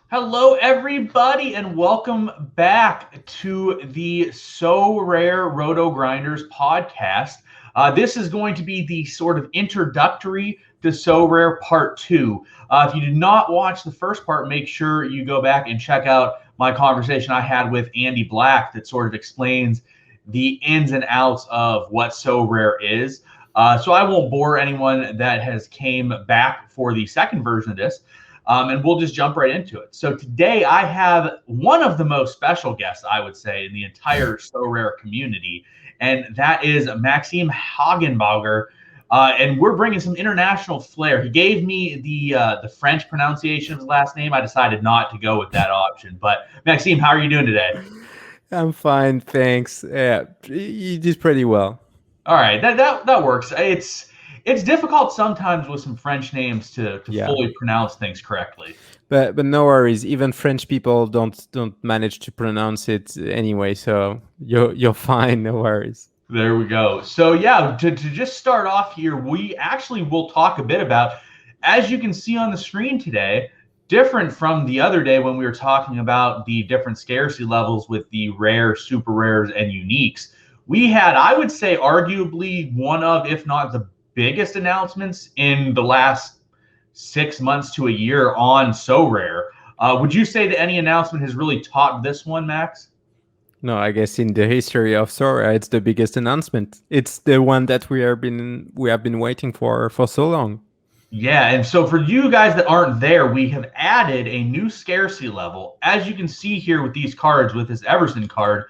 Hello, everybody, and welcome back to the Sorare RotoGrinders podcast. This is going to be the sort of introductory to Sorare Part 2. If you did not watch the first part, make sure you go back and check out my conversation I had with Andy Black that sort of explains the ins and outs of what Sorare is. So I won't bore anyone that has came back for the second version of this. And we'll just jump right into it. So today I have one of the most special guests, I would say, in the entire Sorare community, and that is Maxime Hagenbauer. And we're bringing some international flair. He gave me the French pronunciation of his last name. I decided not to go with that option. But Maxime, how are you doing today? I'm fine, thanks. Yeah, you did pretty well. All right, that works. It's difficult sometimes with some French names to Yeah, fully pronounce things correctly. but no worries. Even French people don't manage to pronounce it anyway, so you're fine. No worries. There we go. So yeah, to just start off here, we actually will talk a bit about, as you can see on the screen today, different from the other day when we were talking about the different scarcity levels with the rare, super rares, and uniques. We had, I would say, arguably one of, if not the biggest announcements in the last 6 months to a year on So Rare. Would you say that any announcement has really topped this one, Max? No, I guess in the history of Sora, it's the biggest announcement. It's the one that we have been waiting for so long. Yeah, and so for you guys that aren't there, we have added a new scarcity level. As you can see here with these cards, with this Everson card,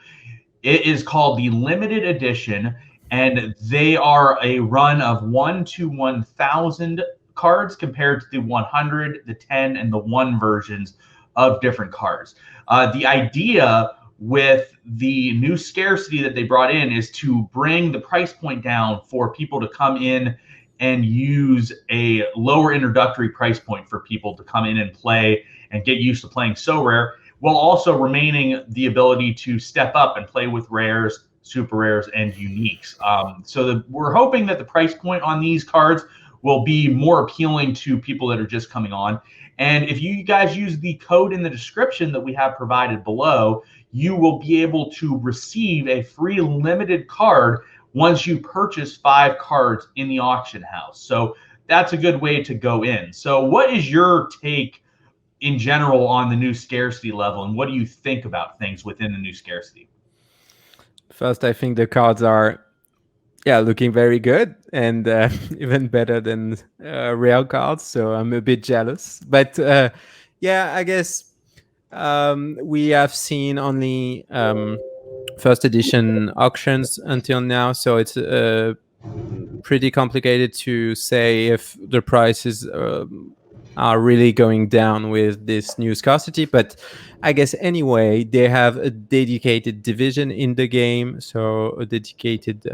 it is called the limited edition, and they are a run of 1 to 1,000 cards compared to the 100, the 10, and the 1 versions of different cards. The idea with the new scarcity that they brought in is to bring the price point down for people to come in and use a lower introductory price point for people to come in and play and get used to playing So Rare, while also remaining the ability to step up and play with rares, super rares, and uniques. We're hoping that the price point on these cards will be more appealing to people that are just coming on. And if you guys use the code in the description that we have provided below, you will be able to receive a free limited card once you purchase 5 cards in the auction house. So that's a good way to go in. So what is your take in general on the new scarcity level, and what do you think about things within the new scarcity? First, I think the cards are looking very good and even better than real cards. So I'm a bit jealous, but I guess we have seen only first edition auctions until now, so it's pretty complicated to say if the prices are really going down with this new scarcity. But I guess anyway, they have a dedicated division in the game, so a dedicated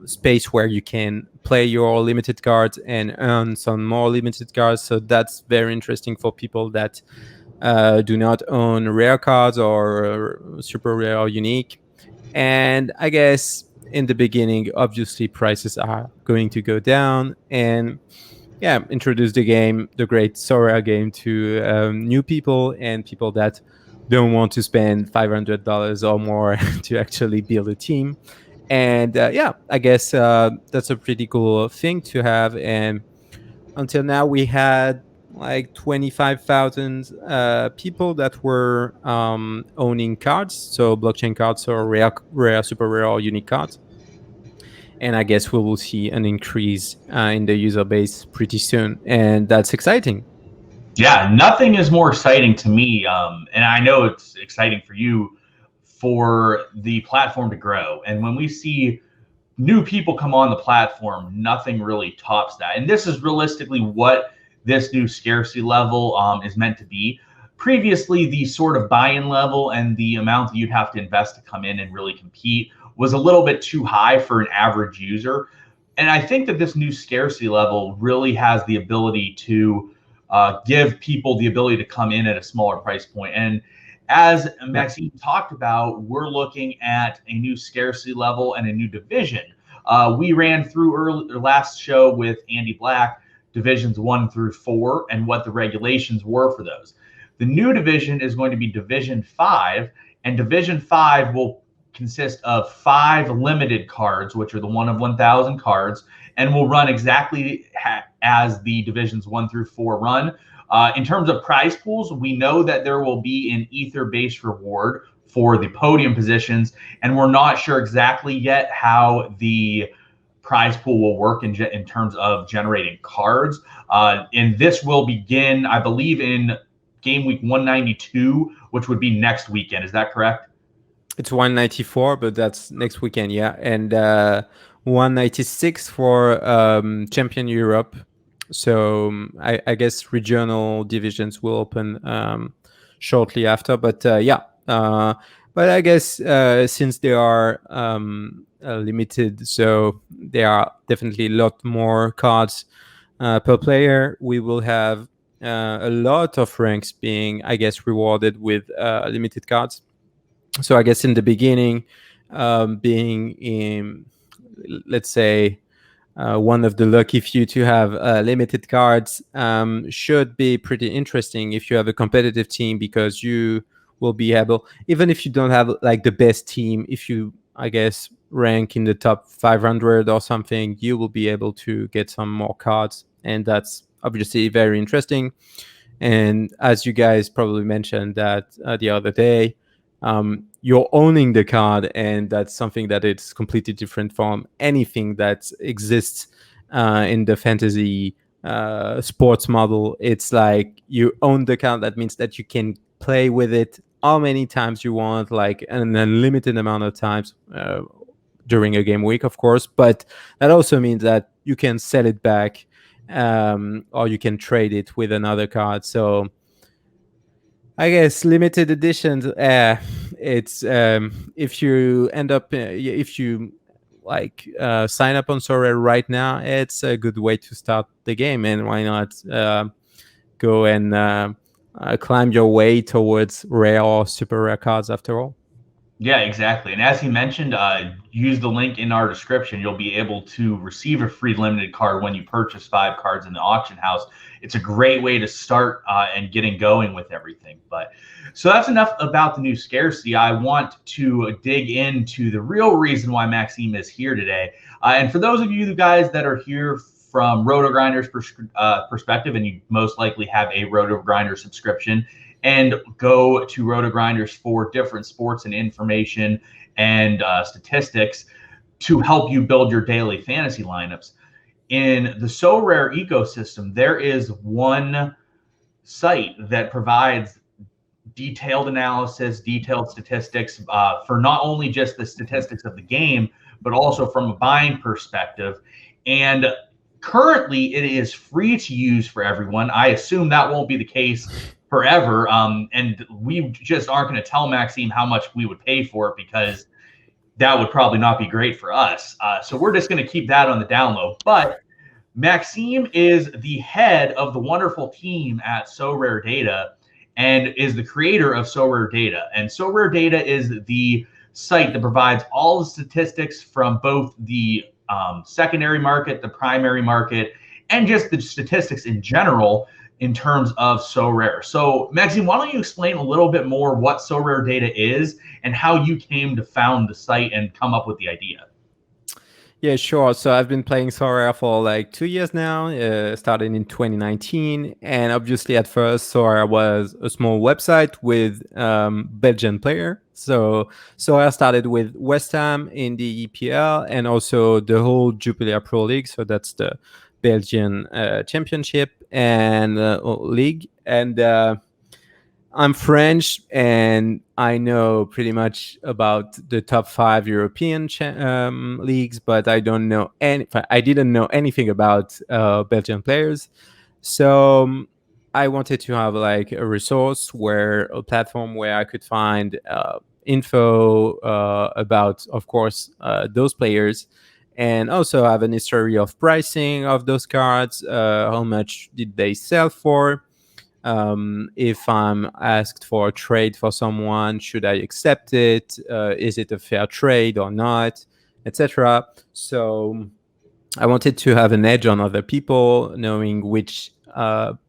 space where you can play your limited cards and earn some more limited cards. So that's very interesting for people that do not own rare cards or super rare or unique. And I guess in the beginning, obviously prices are going to go down, and introduce the great Sorare game, to new people and people that don't want to spend $500 or more to actually build a team. And I guess that's a pretty cool thing to have. And until now, we had like 25,000 people that were owning cards, so blockchain cards or rare, super rare, or unique cards. And I guess we will see an increase in the user base pretty soon, and that's exciting. Yeah, nothing is more exciting to me, and I know it's exciting for you, for the platform to grow. And when we see new people come on the platform, nothing really tops that. And this is realistically what this new scarcity level is meant to be. Previously, the sort of buy-in level and the amount that you'd have to invest to come in and really compete was a little bit too high for an average user. And I think that this new scarcity level really has the ability to give people the ability to come in at a smaller price point. And as Maxime talked about, we're looking at a new scarcity level and a new division. We ran through last show with Andy Black divisions 1 through 4 and what the regulations were for those. The new division is going to be Division 5, and Division 5 will consist of 5 limited cards, which are the 1 of 1,000 cards, and will run exactly as the Divisions 1 through 4 run. In terms of prize pools, we know that there will be an ether-based reward for the podium positions, and we're not sure exactly yet how the prize pool will work in terms of generating cards. And this will begin, I believe, in game week 192, which would be next weekend. Is that correct? It's 194, but that's next weekend, yeah. And 196 for Champion Europe. So I guess regional divisions will open shortly after. But yeah, but I guess since they are limited, so there are definitely a lot more cards per player. We will have a lot of ranks being, I guess, rewarded with limited cards. So I guess in the beginning, being in, let's say, one of the lucky few to have limited cards should be pretty interesting if you have a competitive team, because you will be able, even if you don't have like the best team, if you, I guess, rank in the top 500 or something, you will be able to get some more cards, and that's obviously very interesting. And as you guys probably mentioned that the other day, you're owning the card, and that's something that it's completely different from anything that exists in the fantasy sports model. It's like you own the card. That means that you can play with it how many times you want, like an unlimited amount of times during a game week, of course. But that also means that you can sell it back, or you can trade it with another card. So I guess limited editions. It's if you end up if you like sign up on Sorare right now, it's a good way to start the game, and why not go and climb your way towards rare or super rare cards after all. Yeah, exactly. And as he mentioned, use the link in our description. You'll be able to receive a free limited card when you purchase 5 cards in the auction house. It's a great way to start and getting going with everything. But so that's enough about the new scarcity. I want to dig into the real reason why Maxime is here today. And for those of you guys that are here from RotoGrinders perspective, and you most likely have a RotoGrinder subscription, and go to RotoGrinders for different sports and information and statistics to help you build your daily fantasy lineups. In the Sorare ecosystem, there is one site that provides detailed analysis, detailed statistics for not only just the statistics of the game, but also from a buying perspective. And currently, it is free to use for everyone. I assume that won't be the case forever. And we just aren't going to tell Maxime how much we would pay for it, because that would probably not be great for us. So we're just going to keep that on the down low. But Maxime is the head of the wonderful team at Sorare Data and is the creator of Sorare Data. And Sorare Data is the site that provides all the statistics from both the secondary market, the primary market, and just the statistics in general in terms of Sorare. So Maxime, why don't you explain a little bit more what Sorare Data is and how you came to found the site and come up with the idea? Yeah, sure. So I've been playing Sorare for like 2 years now, started in 2019. And obviously at first Sorare was a small website with Belgian player. So Sorare started with West Ham in the EPL and also the whole Jupiler Pro League. So that's the Belgian championship and league. And I'm French, and I know pretty much about the top 5 European leagues, but I don't know I didn't know anything about Belgian players. So I wanted to have like a resource, where a platform where I could find info about, of course, those players, and also have an history of pricing of those cards. How much did they sell for? If I'm asked for a trade for someone, should I accept it? Is it a fair trade or not, etc. So I wanted to have an edge on other people, knowing which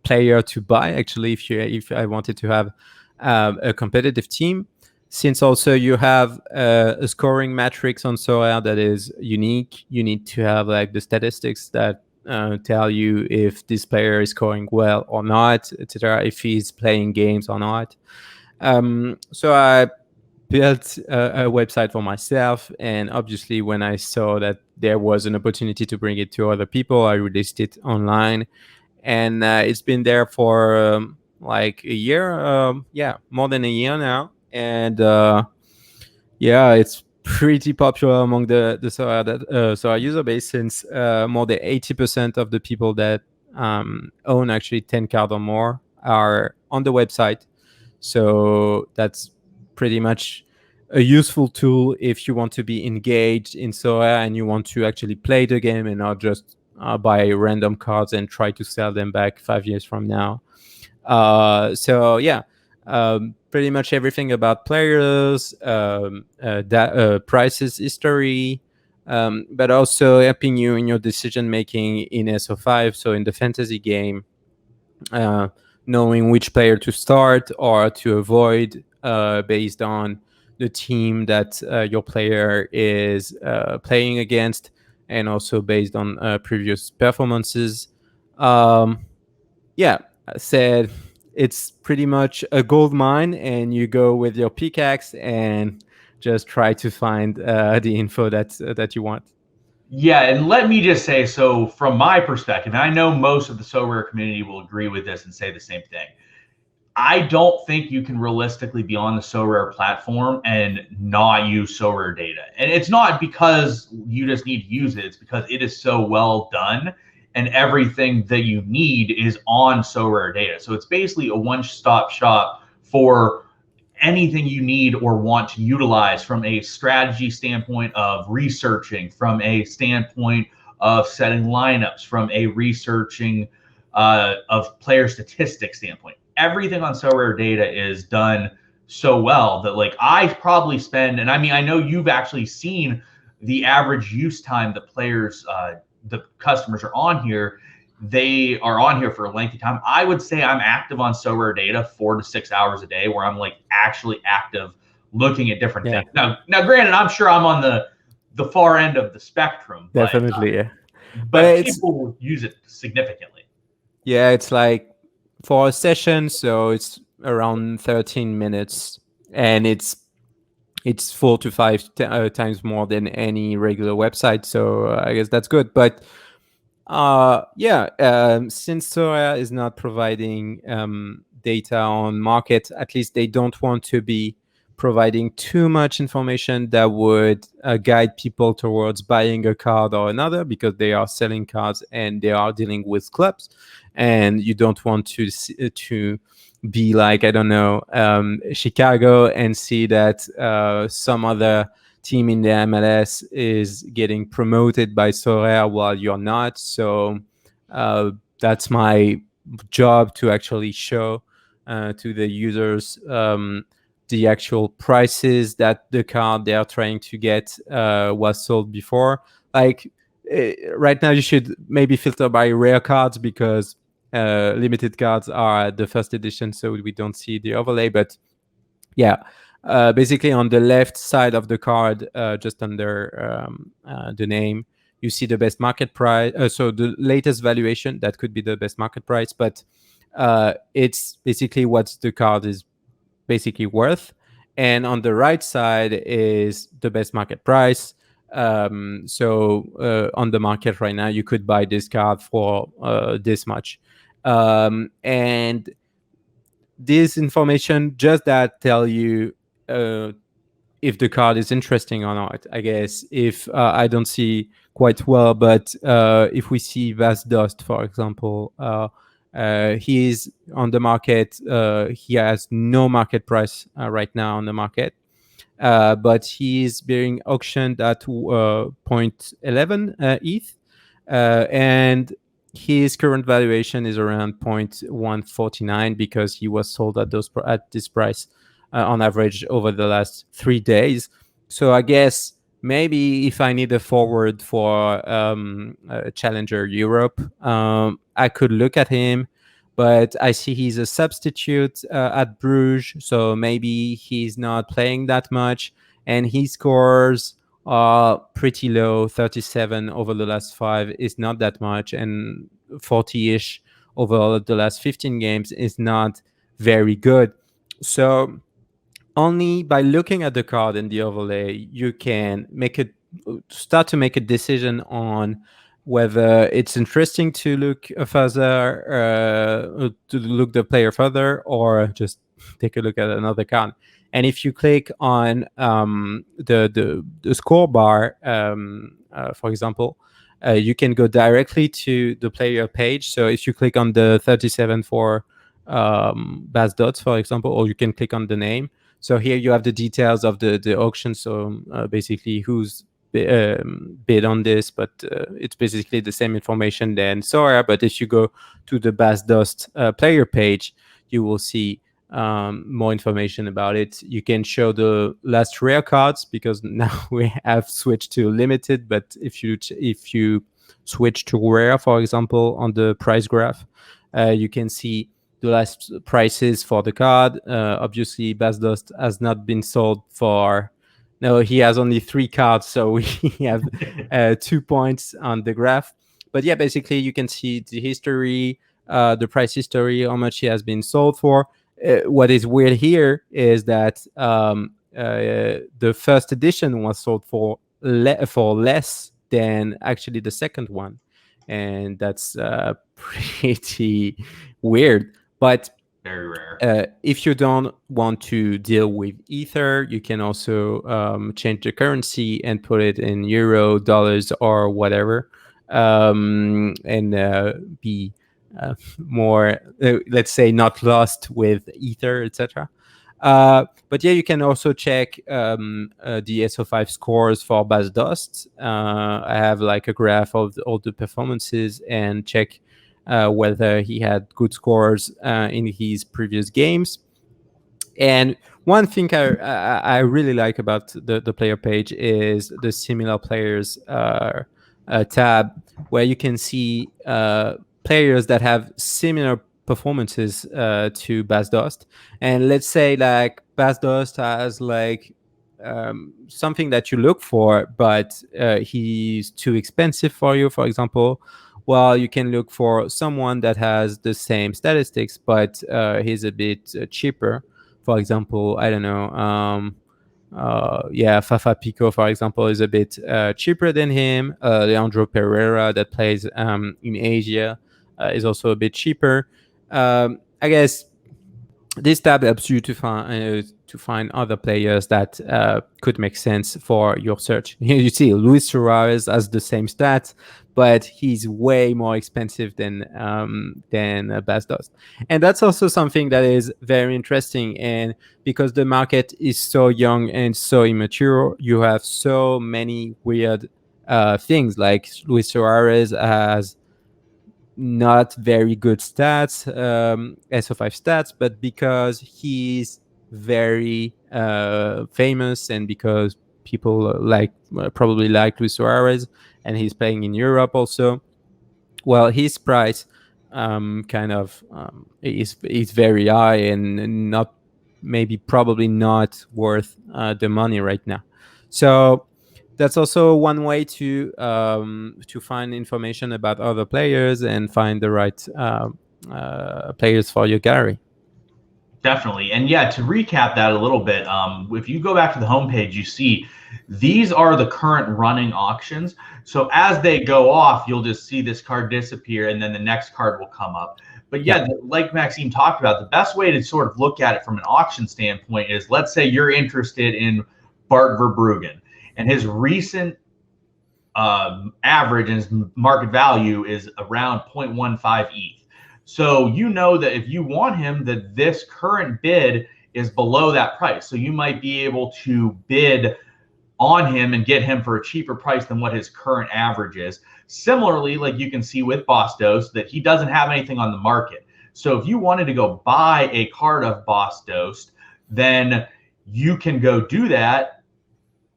player to buy. Actually, if I wanted to have a competitive team, since also you have a scoring matrix on Sorare that is unique, you need to have like the statistics that tell you if this player is scoring well or not, etc. If he's playing games or not. So I built a website for myself, and obviously when I saw that there was an opportunity to bring it to other people, I released it online, and it's been there for like a year, yeah, more than a year now, and yeah, it's pretty popular among the Sorare user base, since more than 80% of the people that own actually 10 card or more are on the website. So that's pretty much a useful tool if you want to be engaged in Sorare and you want to actually play the game and not just buy random cards and try to sell them back 5 years from now. So yeah, pretty much everything about players, prices, history, but also helping you in your decision making in SO5. So in the fantasy game, knowing which player to start or to avoid based on the team that your player is playing against, and also based on previous performances. Yeah, I said it's pretty much a gold mine, and you go with your pickaxe and just try to find the info that you want. Yeah, and let me just say, so from my perspective, and I know most of the Sorare community will agree with this and say the same thing. I don't think you can realistically be on the Sorare platform and not use Sorare data. And it's not because you just need to use it, it's because it is so well done and everything that you need is on Sorare data. So it's basically a one-stop shop for anything you need or want to utilize from a strategy standpoint of researching, from a standpoint of setting lineups, from a researching of player statistics standpoint. Everything on Sorare data is done so well that like I probably spend, and I mean, I know you've actually seen the average use time that players, the customers are on here. They are on here for a lengthy time. I would say I'm active on Sorare data 4 to 6 hours a day, where I'm like actually active looking at different Yeah, things. Now, granted, I'm sure I'm on the far end of the spectrum, definitely. Yeah, but but people use it significantly. it's like for a session, so it's around 13 minutes, and it's 4 to 5 times more than any regular website. So I guess that's good. But yeah, since Sorare is not providing data on market, at least they don't want to be providing too much information that would guide people towards buying a card or another, because they are selling cards and they are dealing with clubs, and you don't want to be like, I don't know, Chicago, and see that some other team in the MLS is getting promoted by Sorare while you're not. So that's my job, to actually show to the users the actual prices that the card they are trying to get was sold before. Like right now, you should maybe filter by rare cards, because limited cards are the first edition, so we don't see the overlay. But yeah, basically on the left side of the card, just under the name, you see the best market price. So the latest valuation, that could be the best market price, but it's basically what the card is basically worth. And on the right side is the best market price. So on the market right now, you could buy this card for this much. And this information just that tell you if the card is interesting or not. I guess if I don't see quite well, but if we see Vast Dust, for example, he is on the market. He has no market price right now on the market, but he is being auctioned at 0.11 ETH, and his current valuation is around 0.149, because he was sold at this price on average over the last 3 days. So I guess maybe if I need a forward for Challenger Europe, I could look at him but I see he's a substitute at Bruges, so maybe he's not playing that much, and he scores pretty low. 37 over the last 5 is not that much, and 40-ish over the last 15 games is not very good. So only by looking at the card in the overlay you can start to make a decision on whether it's interesting to look further, to look the player further, or just take a look at another card. And if you click on the score bar, for example, you can go directly to the player page. So if you click on the 37 for Baz Dots, for example, or you can click on the name. So here you have the details of the auction. So basically who's bid on this, but it's basically the same information than Sorare. But if you go to the Baz Dust player page, you will see more information about it. You can show the last rare cards because now we have switched to limited. But if you switch to rare, for example, on the price graph, you can see the last prices for the card. Obviously, Baz Dust has not been sold for. No, he has only 3 cards, so we have 2 points on the graph. But yeah, basically, you can see the history, the price history, how much he has been sold for. What is weird here is that the first edition was sold for less than actually the second one, and that's pretty weird. But very rare. If you don't want to deal with Ether, you can also change the currency and put it in euro, dollars, or whatever, and be more, let's say, not lost with Ether, etc. But yeah, you can also check the SO5 scores for Baz Dust. I have like a graph of all the performances and check whether he had good scores in his previous games. And one thing I really like about the player page is the similar players tab, where you can see players that have similar performances to Baz Dust. And let's say like Baz Dust has like something that you look for, but he's too expensive for you, for example. Well, you can look for someone that has the same statistics, but he's a bit cheaper. For example, I don't know. Fafa Pico, for example, is a bit cheaper than him. Leandro Pereira, that plays in Asia, is also a bit cheaper. I guess this tab helps you to find other players that could make sense for your search. Here you see Luis Suarez has the same stats, but he's way more expensive than Baz Dust. And that's also something that is very interesting. And because the market is so young and so immature, you have so many weird things. Like Luis Suarez has not very good stats, SO5 stats, but because he's very famous and because people probably like Luis Suarez and he's playing in Europe also, well, his price is very high and probably not worth the money right now. So that's also one way to find information about other players and find the right players for your gallery. Definitely. And yeah, to recap that a little bit, if you go back to the homepage, you see these are the current running auctions. So as they go off, you'll just see this card disappear and then the next card will come up. But yeah, like Maxime talked about, the best way to sort of look at it from an auction standpoint is, let's say you're interested in Bart Verbruggen and his recent average and his market value is around 0.15 ETH. So you know that if you want him, that this current bid is below that price. So you might be able to bid on him and get him for a cheaper price than what his current average is. Similarly, like you can see with Bastos, that he doesn't have anything on the market. So if you wanted to go buy a card of Bastos, then you can go do that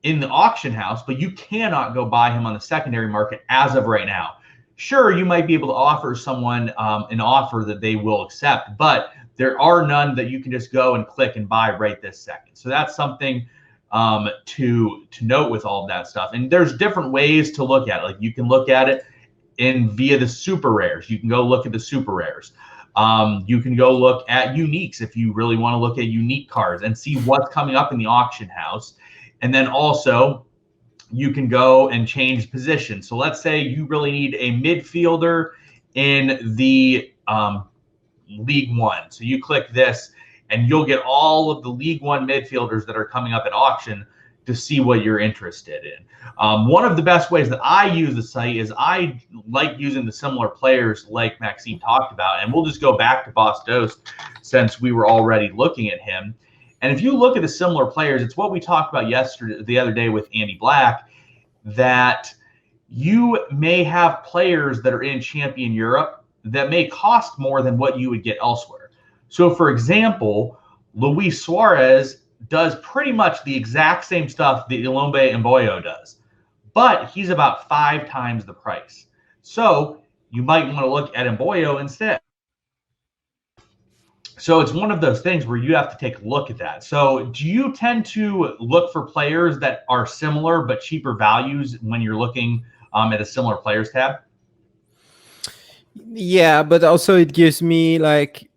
in the auction house, but you cannot go buy him on the secondary market as of right now. sure, you might be able to offer someone an offer that they will accept, but there are none that you can just go and click and buy right this second. So that's something to note with all of that stuff. And there's different ways to look at it. Like you can look at it via the super rares. You can go look at the super rares. You can go look at uniques if you really want to look at unique cards and see what's coming up in the auction house. And then also you can go and change position. So let's say you really need a midfielder in the League One. So you click this and you'll get all of the League One midfielders that are coming up at auction to see what you're interested in. One of the best ways that I use the site is I like using the similar players like Maxime talked about. And we'll just go back to Boss Dose since we were already looking at him. And if you look at the similar players, it's what we talked about the other day with Andy Black, that you may have players that are in Champion Europe that may cost more than what you would get elsewhere. So, for example, Luis Suarez does pretty much the exact same stuff that Ilombe Mboyo does, but he's about 5 times the price. So you might want to look at Mboyo instead. So it's one of those things where you have to take a look at that. So do you tend to look for players that are similar but cheaper values when you're looking at a similar players tab? Yeah, but also it gives me like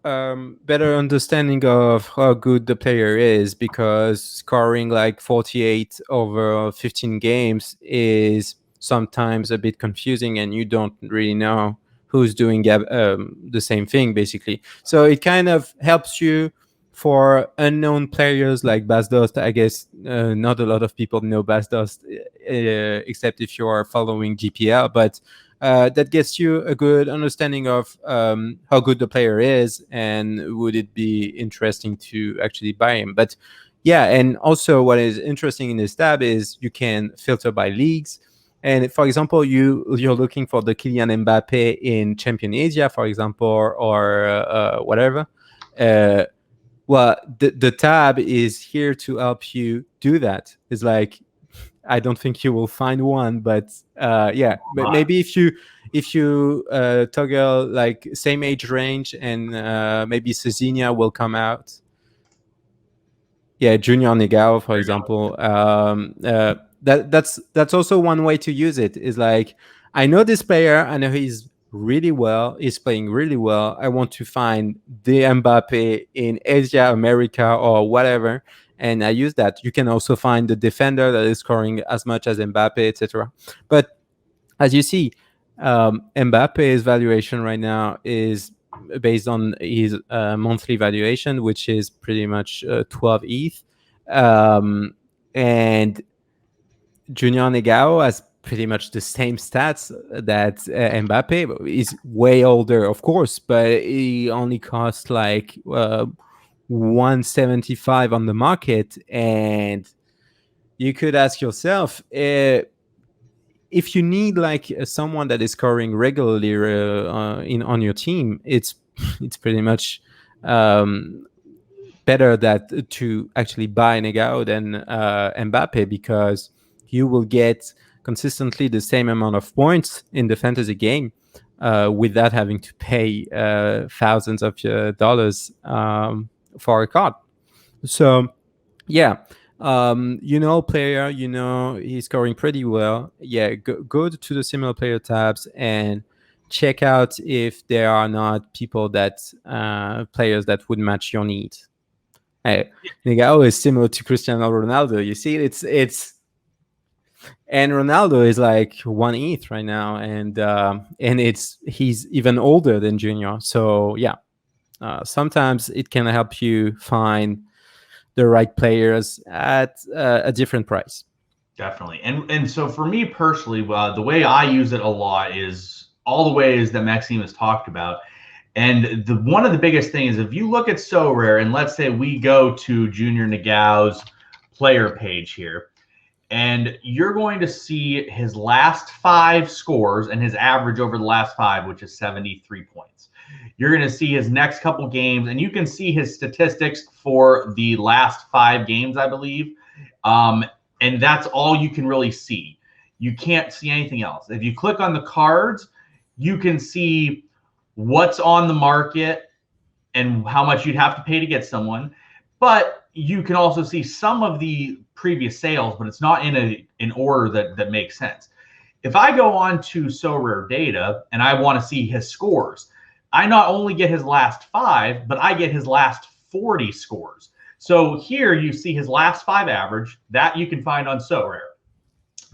better understanding of how good the player is, because scoring like 48 over 15 games is sometimes a bit confusing and you don't really know who's doing the same thing basically. So it kind of helps you for unknown players like Basdost. I guess not a lot of people know Basdost except if you are following GPL, but that gets you a good understanding of how good the player is and would it be interesting to actually buy him. But yeah, and also what is interesting in this tab is you can filter by leagues. And for example, you're looking for the Kylian Mbappe in Champion Asia, for example, or whatever. Well, the tab is here to help you do that. It's like, I don't think you will find one, but yeah, but maybe if you toggle like same age range and maybe Cezinha will come out. Yeah, Junior Negao, for example. That's also one way to use it. Is like, I know this player, I know he's playing really well. I want to find the Mbappe in Asia, America, or whatever, and I use that. You can also find the defender that is scoring as much as Mbappe, etc. But as you see, Mbappe's valuation right now is based on his monthly valuation, which is pretty much 12 ETH. And Junior Negao has pretty much the same stats that Mbappe. Is way older, of course, but he only costs like 175 on the market. And you could ask yourself, if you need like someone that is scoring regularly on your team, it's pretty much better that to actually buy Negao than Mbappe, because you will get consistently the same amount of points in the fantasy game without having to pay thousands of dollars for a card. So yeah, player, he's scoring pretty well. Yeah, go to the similar player tabs and check out if there are not people players that would match your needs. Hey, Negao is similar to Cristiano Ronaldo. You see, and Ronaldo is like 1 ETH right now, and he's even older than Junior. So yeah, sometimes it can help you find the right players at a different price. Definitely. And so for me personally, the way I use it a lot is all the ways that Maxime has talked about. And one of the biggest things, if you look at Sorare, and let's say we go to Junior Negao's player page here, and you're going to see his last 5 scores and his average over the last 5, which is 73 points. You're going to see his next couple games, and you can see his statistics for the last 5 games, I believe. And that's all you can really see. You can't see anything else. If you click on the cards, you can see what's on the market and how much you'd have to pay to get someone. But you can also see some of the previous sales, but it's not in an order that makes sense. If I go on to Sorare data and I want to see his scores, I not only get his last 5, but I get his last 40 scores. So here you see his last 5 average that you can find on Sorare.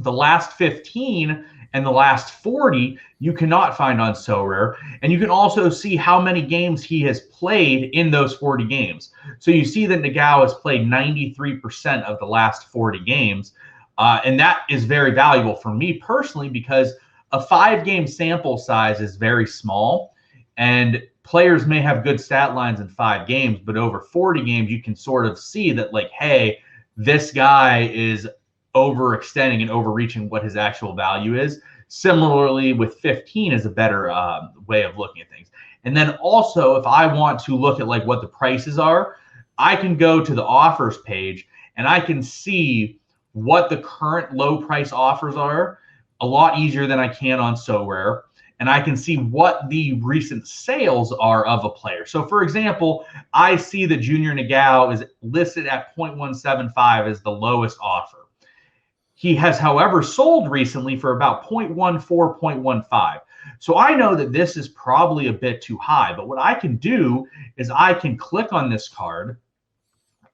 The last 15 and the last 40 you cannot find on Sorare. And you can also see how many games he has played in those 40 games. So you see that Nagao has played 93% of the last 40 games. And that is very valuable for me personally, because a 5-game sample size is very small. And players may have good stat lines in 5 games, but over 40 games, you can sort of see that, like, hey, this guy is overextending and overreaching what his actual value is. Similarly, with 15 is a better way of looking at things. And then also, if I want to look at like what the prices are, I can go to the offers page and I can see what the current low price offers are a lot easier than I can on Sorare. And I can see what the recent sales are of a player. So for example, I see that Junior Nagao is listed at 0.175 as the lowest offer. He has, however, sold recently for about 0.14, 0.15. So I know that this is probably a bit too high. But what I can do is I can click on this card,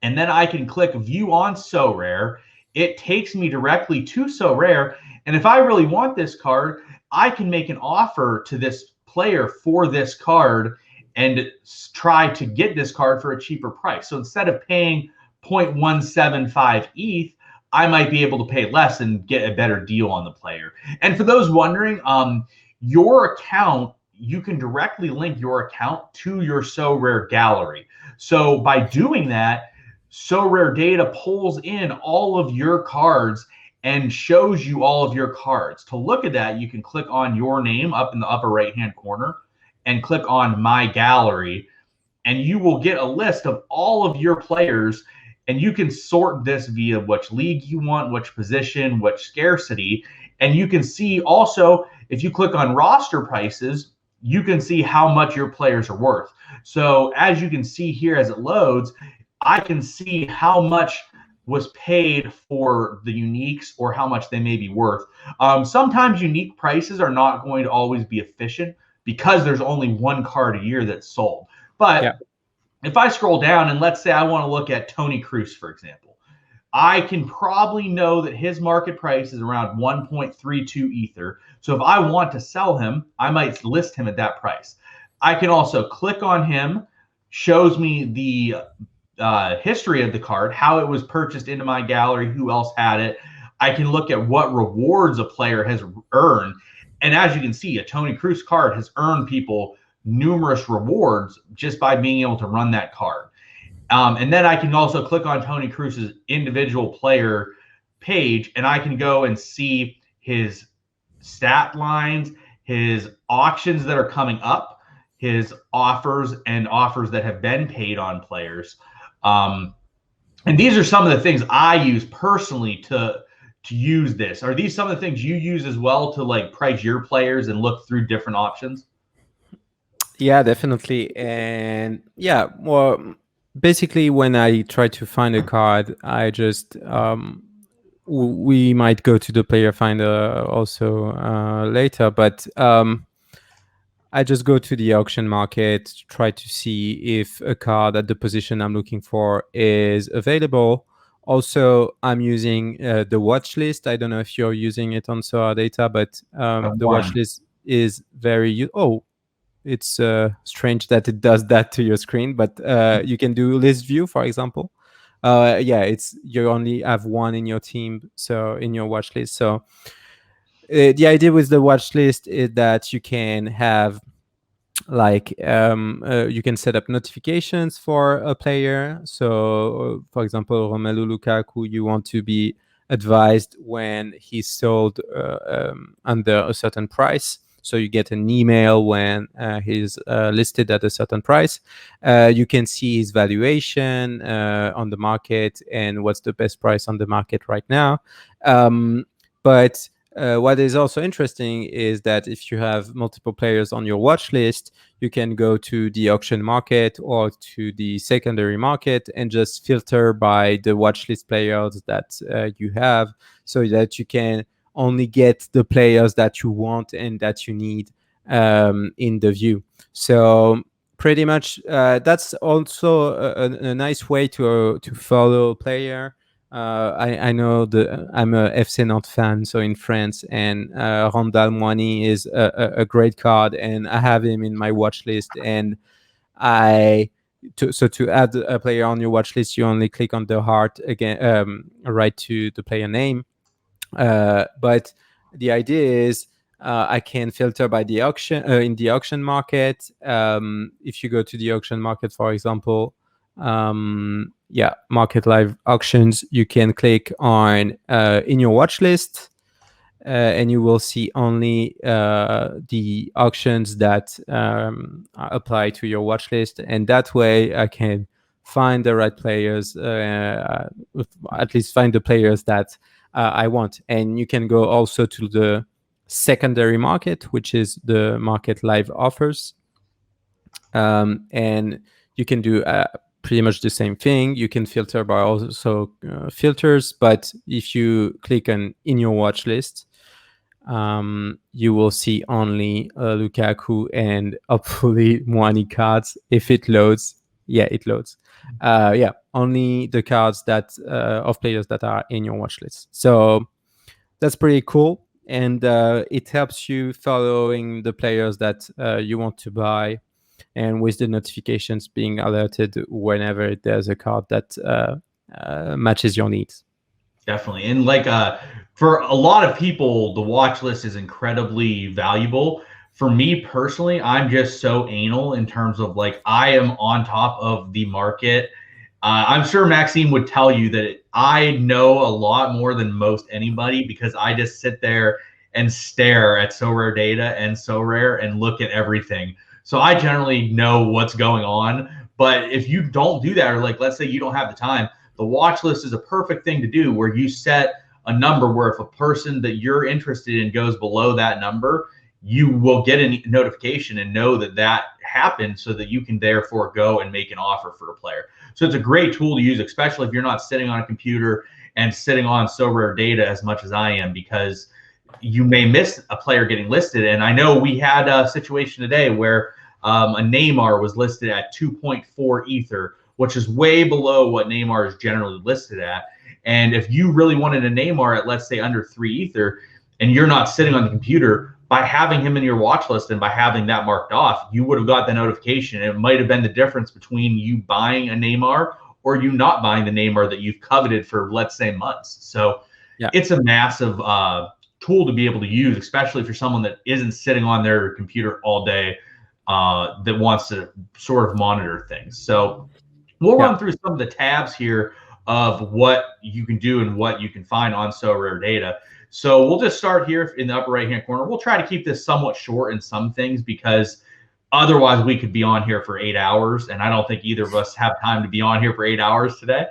and then I can click View on Sorare. It takes me directly to Sorare. And if I really want this card, I can make an offer to this player for this card and try to get this card for a cheaper price. So instead of paying 0.175 ETH, I might be able to pay less and get a better deal on the player. And for those wondering, your account, you can directly link your account to your Sorare gallery. So by doing that, Sorare data pulls in all of your cards and shows you all of your cards. To look at that, you can click on your name up in the upper right-hand corner and click on My Gallery, and you will get a list of all of your players. And you can sort this via which league you want, which position, which scarcity. And you can see also, if you click on roster prices, you can see how much your players are worth. So as you can see here as it loads, I can see how much was paid for the uniques or how much they may be worth. Sometimes unique prices are not going to always be efficient because there's only one card a year that's sold. But yeah, if I scroll down and let's say I want to look at Tony Cruz, for example, I can probably know that his market price is around 1.32 Ether. So if I want to sell him, I might list him at that price. I can also click on him, shows me the history of the card, how it was purchased into my gallery, who else had it. I can look at what rewards a player has earned. And as you can see, a Tony Cruz card has earned people numerous rewards just by being able to run that card. And then I can also click on Tony Cruz's individual player page, and I can go and see his stat lines, his auctions that are coming up, his offers, and offers that have been paid on players. And these are some of the things I use personally to use this. Are these some of the things you use as well to like price your players and look through different options? Yeah, definitely. And yeah, well, basically when I try to find a card, I just we might go to the player finder also later, but I just go to the auction market, try to see if a card at the position I'm looking for is available. Also, I'm using the watch list. I don't know if you're using it on Sorare data, but the watch list is very it's strange that it does that to your screen, but you can do list view, for example. Yeah, it's you only have one in your team, so in your watch list. So the idea with the watch list is that you can have like you can set up notifications for a player. So for example, Romelu Lukaku, you want to be advised when he's sold under a certain price. So you get an email when he's listed at a certain price. You can see his valuation on the market and what's the best price on the market right now. But what is also interesting is that if you have multiple players on your watch list, you can go to the auction market or to the secondary market and just filter by the watch list players that you have, so that you can only get the players that you want and that you need in the view. So pretty much that's also a nice way to follow a player. I know I'm a FC Nantes fan, so in France, and Randall Moini is a great card, and I have him in my watch list. And to add a player on your watch list, you only click on the heart again, right to the player name. But the idea is I can filter by the auction in the auction market. If you go to the auction market, for example, market live auctions, you can click on in your watch list, and you will see only the auctions that apply to your watch list, and that way I can find the right players, at least find the players that I want. And you can go also to the secondary market, which is the market live offers, and you can do pretty much the same thing. You can filter by also filters, but if you click on in your watch list, you will see only Lukaku and hopefully Moani cards if it loads. Yeah, it loads. Only the cards that of players that are in your watch list. So that's pretty cool, and it helps you following the players that you want to buy, and with the notifications being alerted whenever there's a card that matches your needs. Definitely. And like for a lot of people, the watch list is incredibly valuable. For me personally, I'm just so anal in terms of like I am on top of the market. I'm sure Maxime would tell you that I know a lot more than most anybody because I just sit there and stare at Sorare data and Sorare and look at everything. So I generally know what's going on. But if you don't do that, or like let's say you don't have the time, the watch list is a perfect thing to do where you set a number where if a person that you're interested in goes below that number, you will get a notification and know that that happened so that you can therefore go and make an offer for a player. So it's a great tool to use, especially if you're not sitting on a computer and sitting on Sorare data as much as I am, because you may miss a player getting listed. And I know we had a situation today where a Neymar was listed at 2.4 Ether, which is way below what Neymar is generally listed at. And if you really wanted a Neymar at, let's say, under 3 Ether, and you're not sitting on the computer, by having him in your watch list and by having that marked off, you would have got the notification. It might have been the difference between you buying a Neymar or you not buying the Neymar that you've coveted for, let's say, months. So it's a massive tool to be able to use, especially if you're someone that isn't sitting on their computer all day, that wants to sort of monitor things. So we'll run through some of the tabs here of what you can do and what you can find on Sorare data. So we'll just start here in the upper right-hand corner. We'll try to keep this somewhat short in some things because otherwise we could be on here for 8 hours, and I don't think either of us have time to be on here for 8 hours today.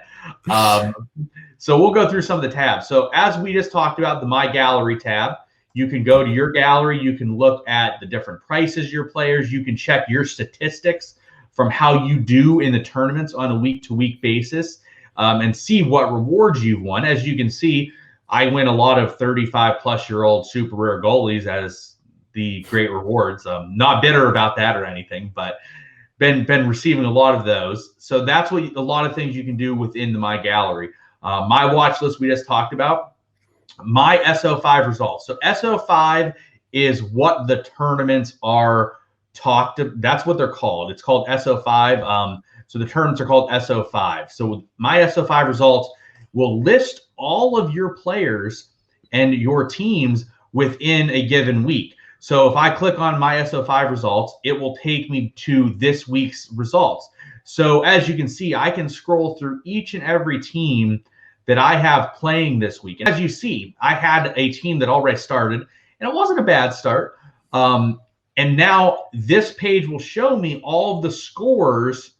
So we'll go through some of the tabs. So as we just talked about, the My Gallery tab, you can go to your gallery. You can look at the different prices, your players. You can check your statistics from how you do in the tournaments on a week-to-week basis, and see what rewards you've won. As you can see, I win a lot of 35-plus-year-old super rare goalies as the great rewards. Not bitter about that or anything, but been receiving a lot of those. So that's what a lot of things you can do within the My Gallery. My watch list we just talked about. My SO5 results. So SO5 is what the tournaments are that's what they're called. It's called SO5. So the tournaments are called SO5. So my SO5 results will list all of your players and your teams within a given week. So if I click on my SO5 results, it will take me to this week's results. So as you can see, I can scroll through each and every team that I have playing this week. And as you see, I had a team that already started, and it wasn't a bad start. And now this page will show me all of the scores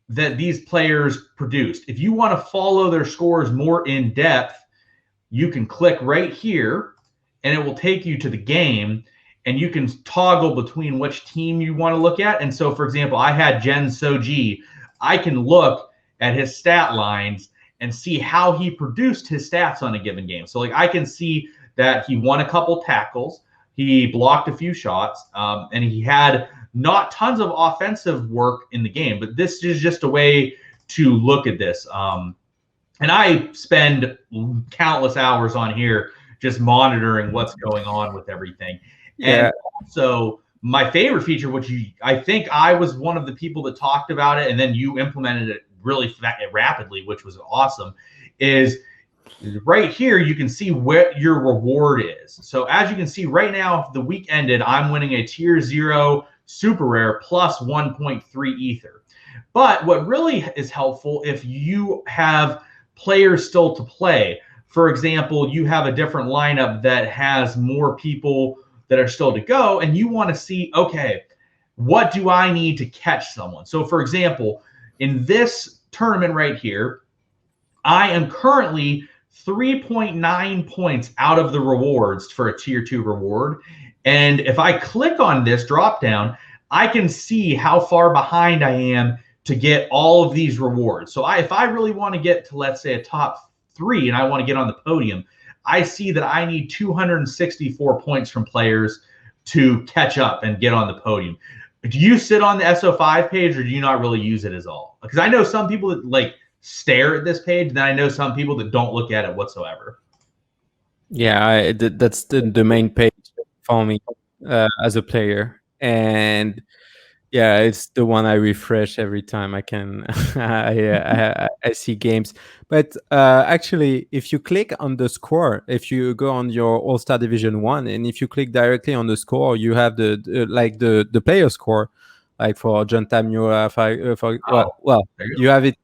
that these players produced. If you want to follow their scores more in depth, you can click right here and it will take you to the game, and you can toggle between which team you want to look at. And so, for example, I had Jen Soji. I can look at his stat lines and see how he produced his stats on a given game. So, like, I can see that he won a couple tackles, he blocked a few shots, and he had not tons of offensive work in the game. But this is just a way to look at this. And I spend countless hours on here just monitoring what's going on with everything. Yeah. And also, my favorite feature, which I think I was one of the people that talked about it, and then you implemented it really rapidly, which was awesome, is right here you can see what your reward is. So as you can see right now, if the week ended, I'm winning a tier 0 super rare plus 1.3 ether. But what really is helpful, if you have players still to play, for example, you have a different lineup that has more people that are still to go, and you want to see, okay, what do I need to catch someone? So for example, in this tournament right here, I am currently 3.9 points out of the rewards for a tier 2 reward. And if I click on this drop down, I can see how far behind I am to get all of these rewards. So if I really want to get to, let's say, a top 3 and I want to get on the podium, I see that I need 264 points from players to catch up and get on the podium. Do you sit on the SO5 page, or do you not really use it at all? Because I know some people that like stare at this page, and then I know some people that don't look at it whatsoever. Yeah, that's the main page for me as a player. And yeah, it's the one I refresh every time I can. I see games. But actually, if you click on the score, if you go on your All-Star Division 1, and if you click directly on the score, you have the player score, like for John Tamura. Well, you have it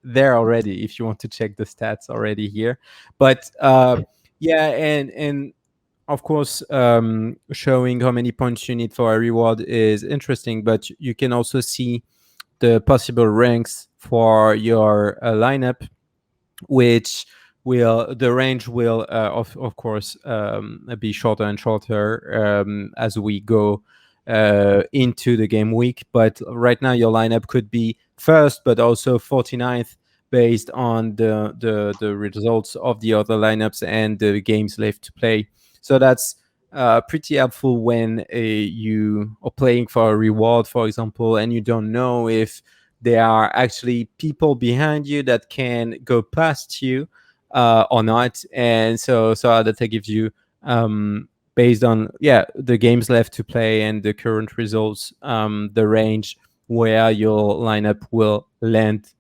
there already if you want to check the stats already here. But yeah, and of course, showing how many points you need for a reward is interesting, but you can also see the possible ranks for your lineup, which the range will of course be shorter and shorter as we go into the game week. But right now your lineup could be first but also 49th based on the results of the other lineups and the games left to play. So that's pretty helpful when you are playing for a reward, for example, and you don't know if there are actually people behind you that can go past you or not. And so that gives you, based on the games left to play and the current results, the range where your lineup will land,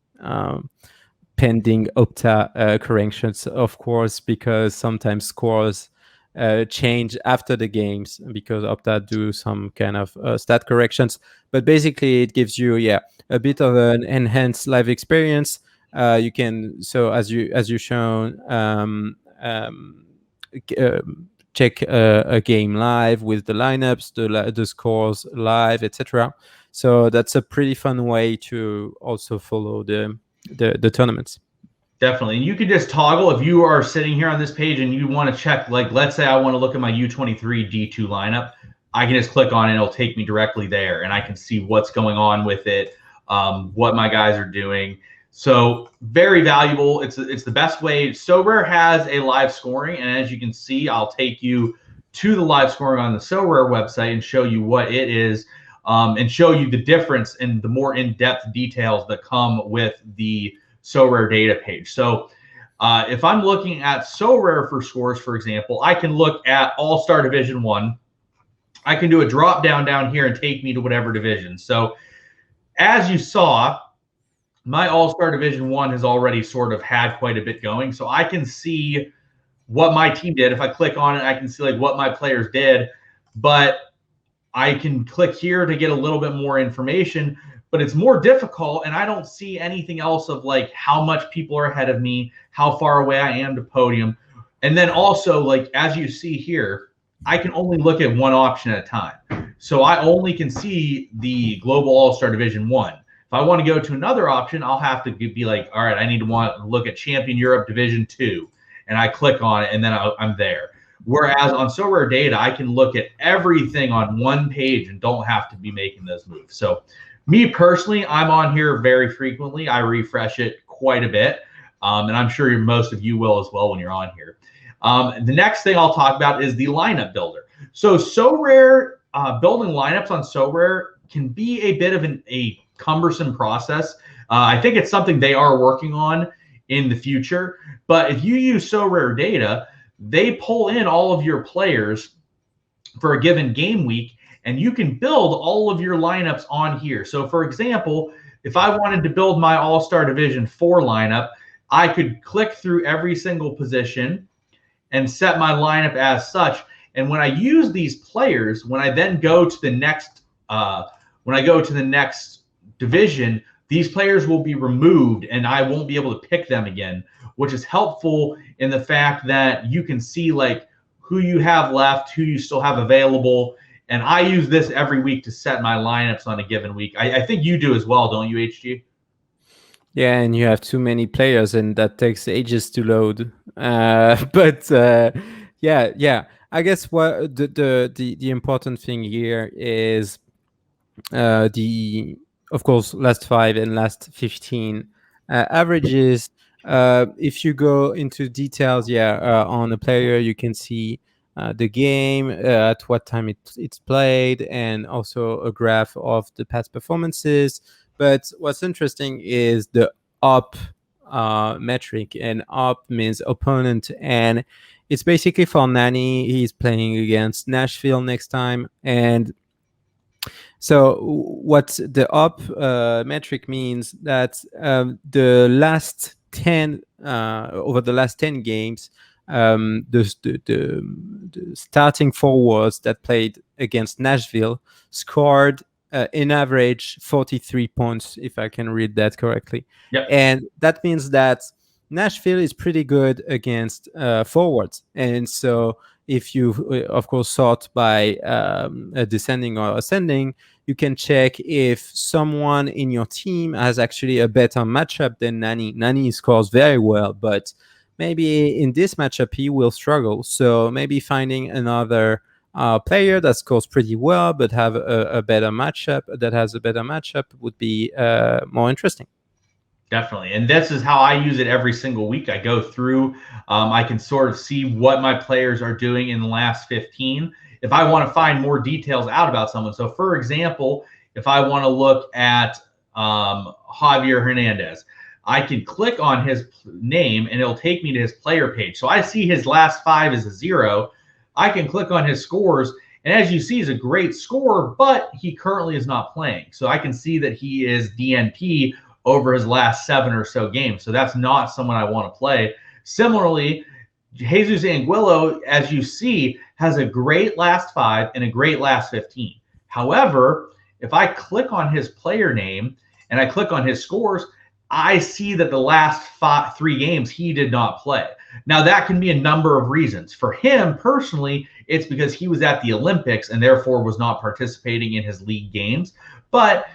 pending Opta corrections, of course, because sometimes scores change after the games because Opta do some kind of stat corrections. But basically, it gives you a bit of an enhanced live experience. You can, so as you shown, check a game live with the lineups, the scores live, etc. So that's a pretty fun way to also follow the tournaments. Definitely. And you can just toggle if you are sitting here on this page and you want to check, like, let's say I want to look at my U23 D2 lineup. I can just click on it. It'll take me directly there, and I can see what's going on with it, what my guys are doing. So very valuable. It's the best way. Sorare has a live scoring, and as you can see, I'll take you to the live scoring on the Sorare website and show you what it is, and show you the difference and the more in-depth details that come with the Sorare data page. So if I'm looking at Sorare for scores, for example, I can look at All-Star Division 1. I can do a drop down here and take me to whatever division. So as you saw, my All-Star Division 1 has already sort of had quite a bit going. So I can see what my team did. If I click on it, I can see like what my players did. But I can click here to get a little bit more information. But it's more difficult, and I don't see anything else of like how much people are ahead of me, how far away I am to podium. And then also, like, as you see here, I can only look at one option at a time. So I only can see the Global All-Star Division 1. If I want to go to another option, I'll have to be like, all right, I need to look at Champion Europe Division 2. And I click on it, and then I'm there. Whereas on Sorare data, I can look at everything on one page and don't have to be making those moves. So me personally, I'm on here very frequently. I refresh it quite a bit. And I'm sure most of you will as well when you're on here. The next thing I'll talk about is the lineup builder. So Sorare, building lineups on Sorare can be a bit of a cumbersome process. I think it's something they are working on in the future. But if you use Sorare data, they pull in all of your players for a given game week, and you can build all of your lineups on here. So, for example, if I wanted to build my All-Star Division 4 lineup, I could click through every single position and set my lineup as such. And when I use these players, when I then go to the next, division, these players will be removed and I won't be able to pick them again, which is helpful in the fact that you can see like who you have left, who you still have available. And I use this every week to set my lineups on a given week. I think you do as well, don't you, HG? Yeah, and you have too many players, and that takes ages to load. Yeah. I guess what the important thing here is the, of course, last 5 and last 15 averages. If you go into details, on a player, you can see the game, at what time it's played, and also a graph of the past performances. But what's interesting is the op metric, and op means opponent, and it's basically for Nani. He's playing against Nashville next time, and so what the op metric means that the last 10 over the last 10 games, the starting forwards that played against Nashville scored in average 43 points, if I can read that correctly. Yep. And that means that Nashville is pretty good against forwards. And so if you, of course, sort by descending or ascending, you can check if someone in your team has actually a better matchup than Nani. Nani scores very well, but maybe in this matchup he will struggle. So maybe finding another player that scores pretty well but have a better matchup, that has a better matchup, would be more interesting. Definitely. And this is how I use it every single week. I go through, I can sort of see what my players are doing in the last 15. If I want to find more details out about someone. So, for example, if I want to look at Javier Hernandez, I can click on his name and it'll take me to his player page. So I see his last 5 is a 0. I can click on his scores. And as you see, he's a great scorer, but he currently is not playing. So I can see that he is DNP over his last 7 or so games. So that's not someone I want to play. Similarly, Jesus Anguillo, as you see, has a great last 5 and a great last 15. However, if I click on his player name and I click on his scores, I see that the last 3 games he did not play. Now, that can be a number of reasons. For him personally, it's because he was at the Olympics and therefore was not participating in his league games. But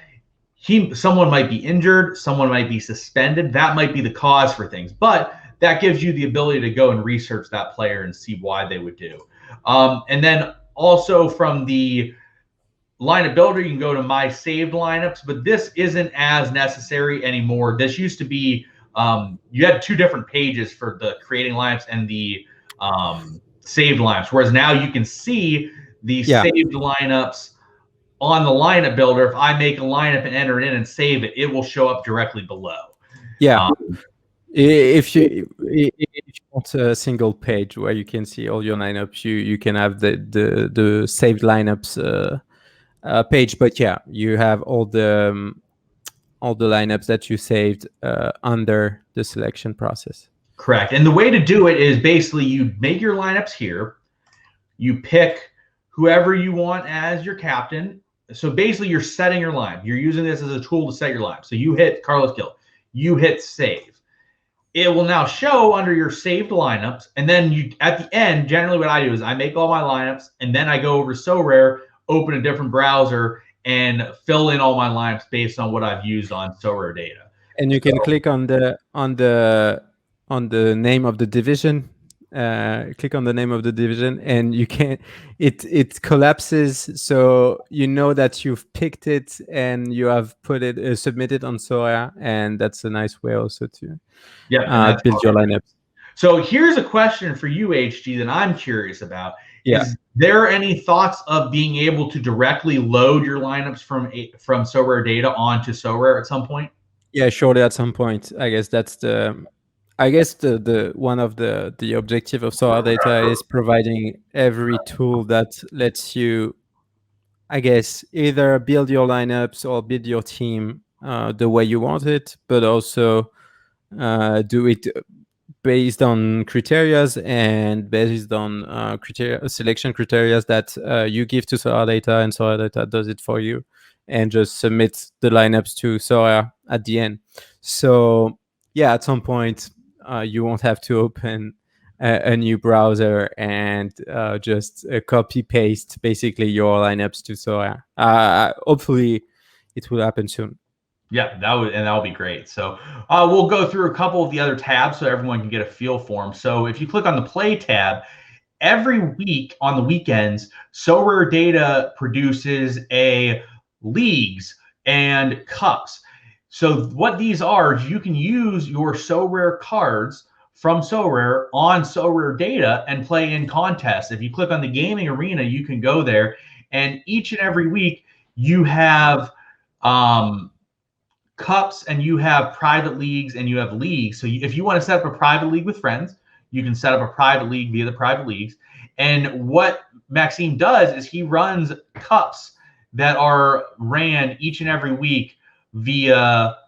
someone might be injured, someone might be suspended. That might be the cause for things. But that gives you the ability to go and research that player and see why they would do. And then also from the lineup builder, you can go to my saved lineups, but this isn't as necessary anymore. This used to be, you had 2 different pages for the creating lineups and the saved lineups, whereas now you can see the saved lineups on the lineup builder. If I make a lineup and enter it in and save it, it will show up directly below. Yeah. If you want a single page where you can see all your lineups, you can have the saved lineups page. But yeah, you have all the lineups that you saved under the selection process. Correct. And the way to do it is basically you make your lineups here. You pick whoever you want as your captain. So basically you're setting your line. You're using this as a tool to set your line. So you hit Carlos Gil. You hit save. It will now show under your saved lineups. And then you, at the end, generally what I do is I make all my lineups and then I go over Sorare, open a different browser, and fill in all my lineups based on what I've used on Sorare data. And you can click on the name of the division click on the name of the division, and you can it collapses, so you know that you've picked it and you have put it submitted on Sorare, and that's a nice way also to Yep, and that's build your lineups. So here's a question for you, HG, that I'm curious about. Yeah. Is there any thoughts of being able to directly load your lineups from Sorare data onto Sorare at some point? Yeah, surely at some point. I guess that's the one of the objective of Sorare data is providing every tool that lets you, I guess, either build your lineups or build your team the way you want it, but also do it based on criterias and based on selection criterias that you give to Sorare data, and Sorare data does it for you and just submits the lineups to Sorare at the end. So yeah, at some point you won't have to open a new browser and just copy paste basically your lineups to Sorare. Hopefully it will happen soon. Yeah, that'll be great. So we'll go through a couple of the other tabs so everyone can get a feel for them. So if you click on the Play tab, every week on the weekends, Sorare Data produces a leagues and cups. So what these are, you can use your Sorare cards from Sorare on Sorare Data and play in contests. If you click on the gaming arena, you can go there, and each and every week you have cups, and you have private leagues, and you have leagues. So if you want to set up a private league with friends, you can set up a private league via the private leagues. And what Maxime does is he runs cups that are ran each and every week via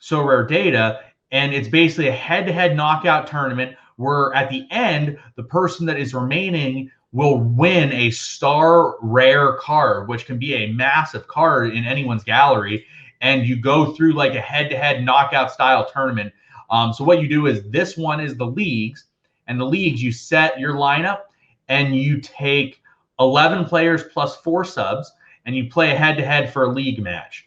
Sorare Data. And it's basically a head-to-head knockout tournament where at the end, the person that is remaining will win a star rare card, which can be a massive card in anyone's gallery. And you go through like a head-to-head knockout style tournament. So what you do is, this one is the leagues, and the leagues, you set your lineup and you take 11 players plus 4 subs, and you play a head-to-head for a league match.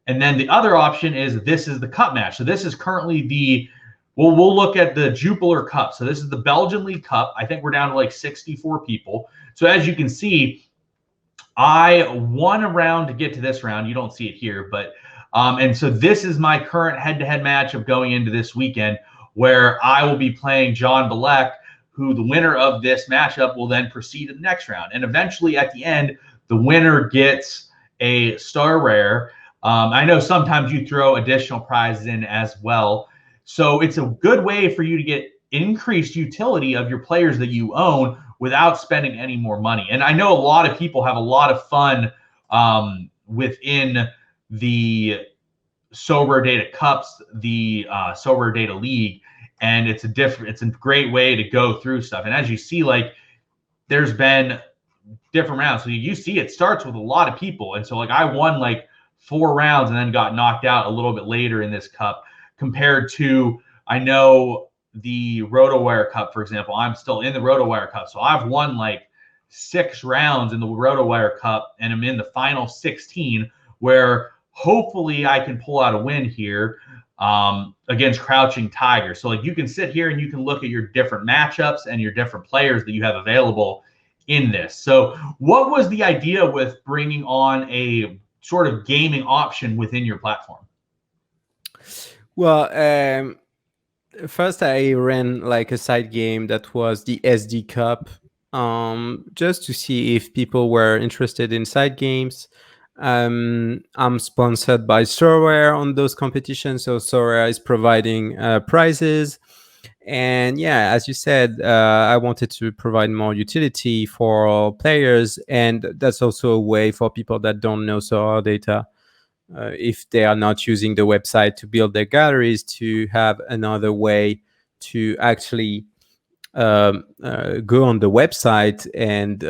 And then the other option is, this is the cup match. So this is currently we'll look at the Jupiler Cup. So this is the Belgian League Cup. I think we're down to like 64 people. So as you can see, I won a round to get to this round. You don't see it here, but and so this is my current head-to-head match of going into this weekend, where I will be playing John Balek, who the winner of this matchup will then proceed to the next round. And eventually at the end, the winner gets a star rare. I know sometimes you throw additional prizes in as well. So it's a good way for you to get increased utility of your players that you own without spending any more money. And I know a lot of people have a lot of fun within the Sorare Data Cups, the Sorare Data League, and it's a great way to go through stuff. And as you see, like, there's been different rounds. So you see it starts with a lot of people. And so like I won like 4 rounds and then got knocked out a little bit later in this cup, compared to, I know, the RotoWire Cup, for example. I'm still in the RotoWire Cup. So I've won like 6 rounds in the RotoWire Cup, and I'm in the final 16, where hopefully I can pull out a win here against Crouching Tiger. So like you can sit here and you can look at your different matchups and your different players that you have available in this. So what was the idea with bringing on a sort of gaming option within your platform? Well, first I ran like a side game that was the SD Cup, just to see if people were interested in side games. I'm sponsored by Sorare on those competitions, so Sorare is providing prizes. And yeah, as you said, I wanted to provide more utility for players, and that's also a way for people that don't know Sorare data, if they are not using the website to build their galleries, to have another way to actually go on the website and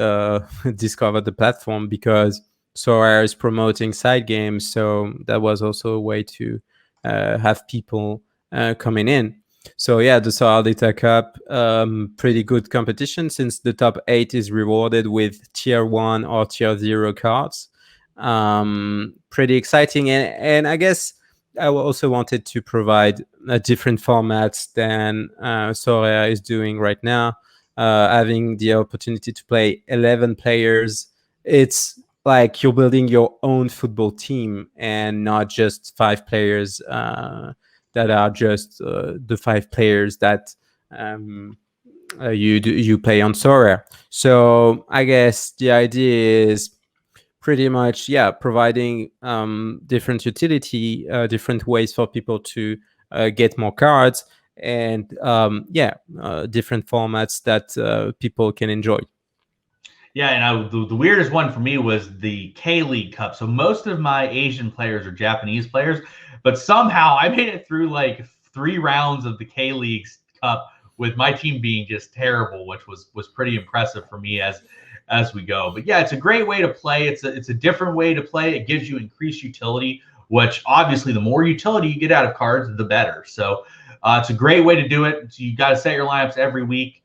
discover the platform, because Sorare is promoting side games. So that was also a way to have people coming in. So yeah, the Sorare Data Cup, pretty good competition, since the top 8 is rewarded with tier 1 or tier 0 cards. Pretty exciting. And I guess I also wanted to provide different formats than Sorare is doing right now. Having the opportunity to play 11 players, it's like you're building your own football team and not just 5 players that are just the 5 players that um, you play on Sorare. So I guess the idea is pretty much, yeah, providing different utility, different ways for people to get more cards, and different formats that people can enjoy. Yeah, and the weirdest one for me was the K-League Cup. So most of my Asian players are Japanese players, but somehow I made it through like 3 rounds of the K-League Cup with my team being just terrible, which was pretty impressive for me as we go. But yeah, it's a great way to play. It's a different way to play. It gives you increased utility, which obviously the more utility you get out of cards, the better. So it's a great way to do it. So you got to set your lineups every week.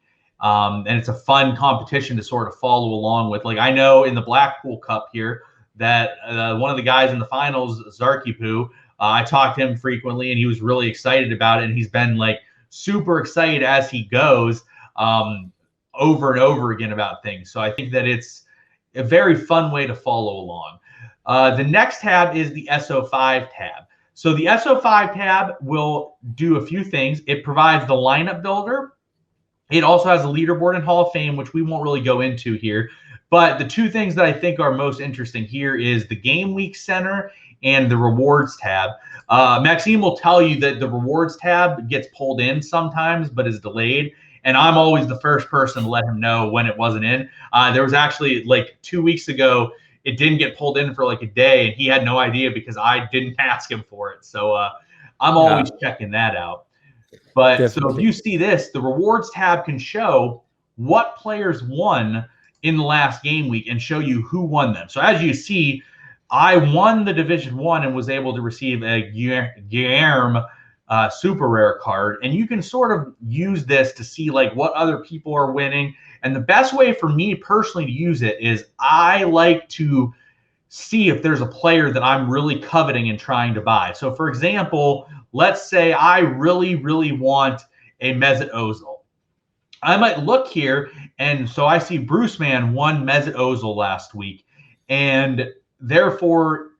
And it's a fun competition to sort of follow along with. Like I know in the Blackpool Cup here that one of the guys in the finals, Zarkipu, I talked to him frequently, and he was really excited about it. And he's been like super excited as he goes over and over again about things. So I think that it's a very fun way to follow along. The next tab is the SO5 tab. So the SO5 tab will do a few things. It provides the lineup builder. It also has a leaderboard and Hall of Fame, which we won't really go into here. But the 2 things that I think are most interesting here is the Game Week Center and the Rewards tab. Maxime will tell you that the Rewards tab gets pulled in sometimes, but is delayed. And I'm always the first person to let him know when it wasn't in. There was actually like 2 weeks ago, it didn't get pulled in for like a day, and he had no idea because I didn't ask him for it. So I'm always checking that out. But Definitely. So if you see this, the rewards tab can show what players won in the last game week and show you who won them. So as you see, I won the Division 1 and was able to receive a Guilherme super rare card. And you can sort of use this to see like what other people are winning. And the best way for me personally to use it is I like to see if there's a player that I'm really coveting and trying to buy. So for example, let's say I really, really want a Mesut Ozil. I might look here, and so I see Bruce Man won Mesut Ozil last week, and therefore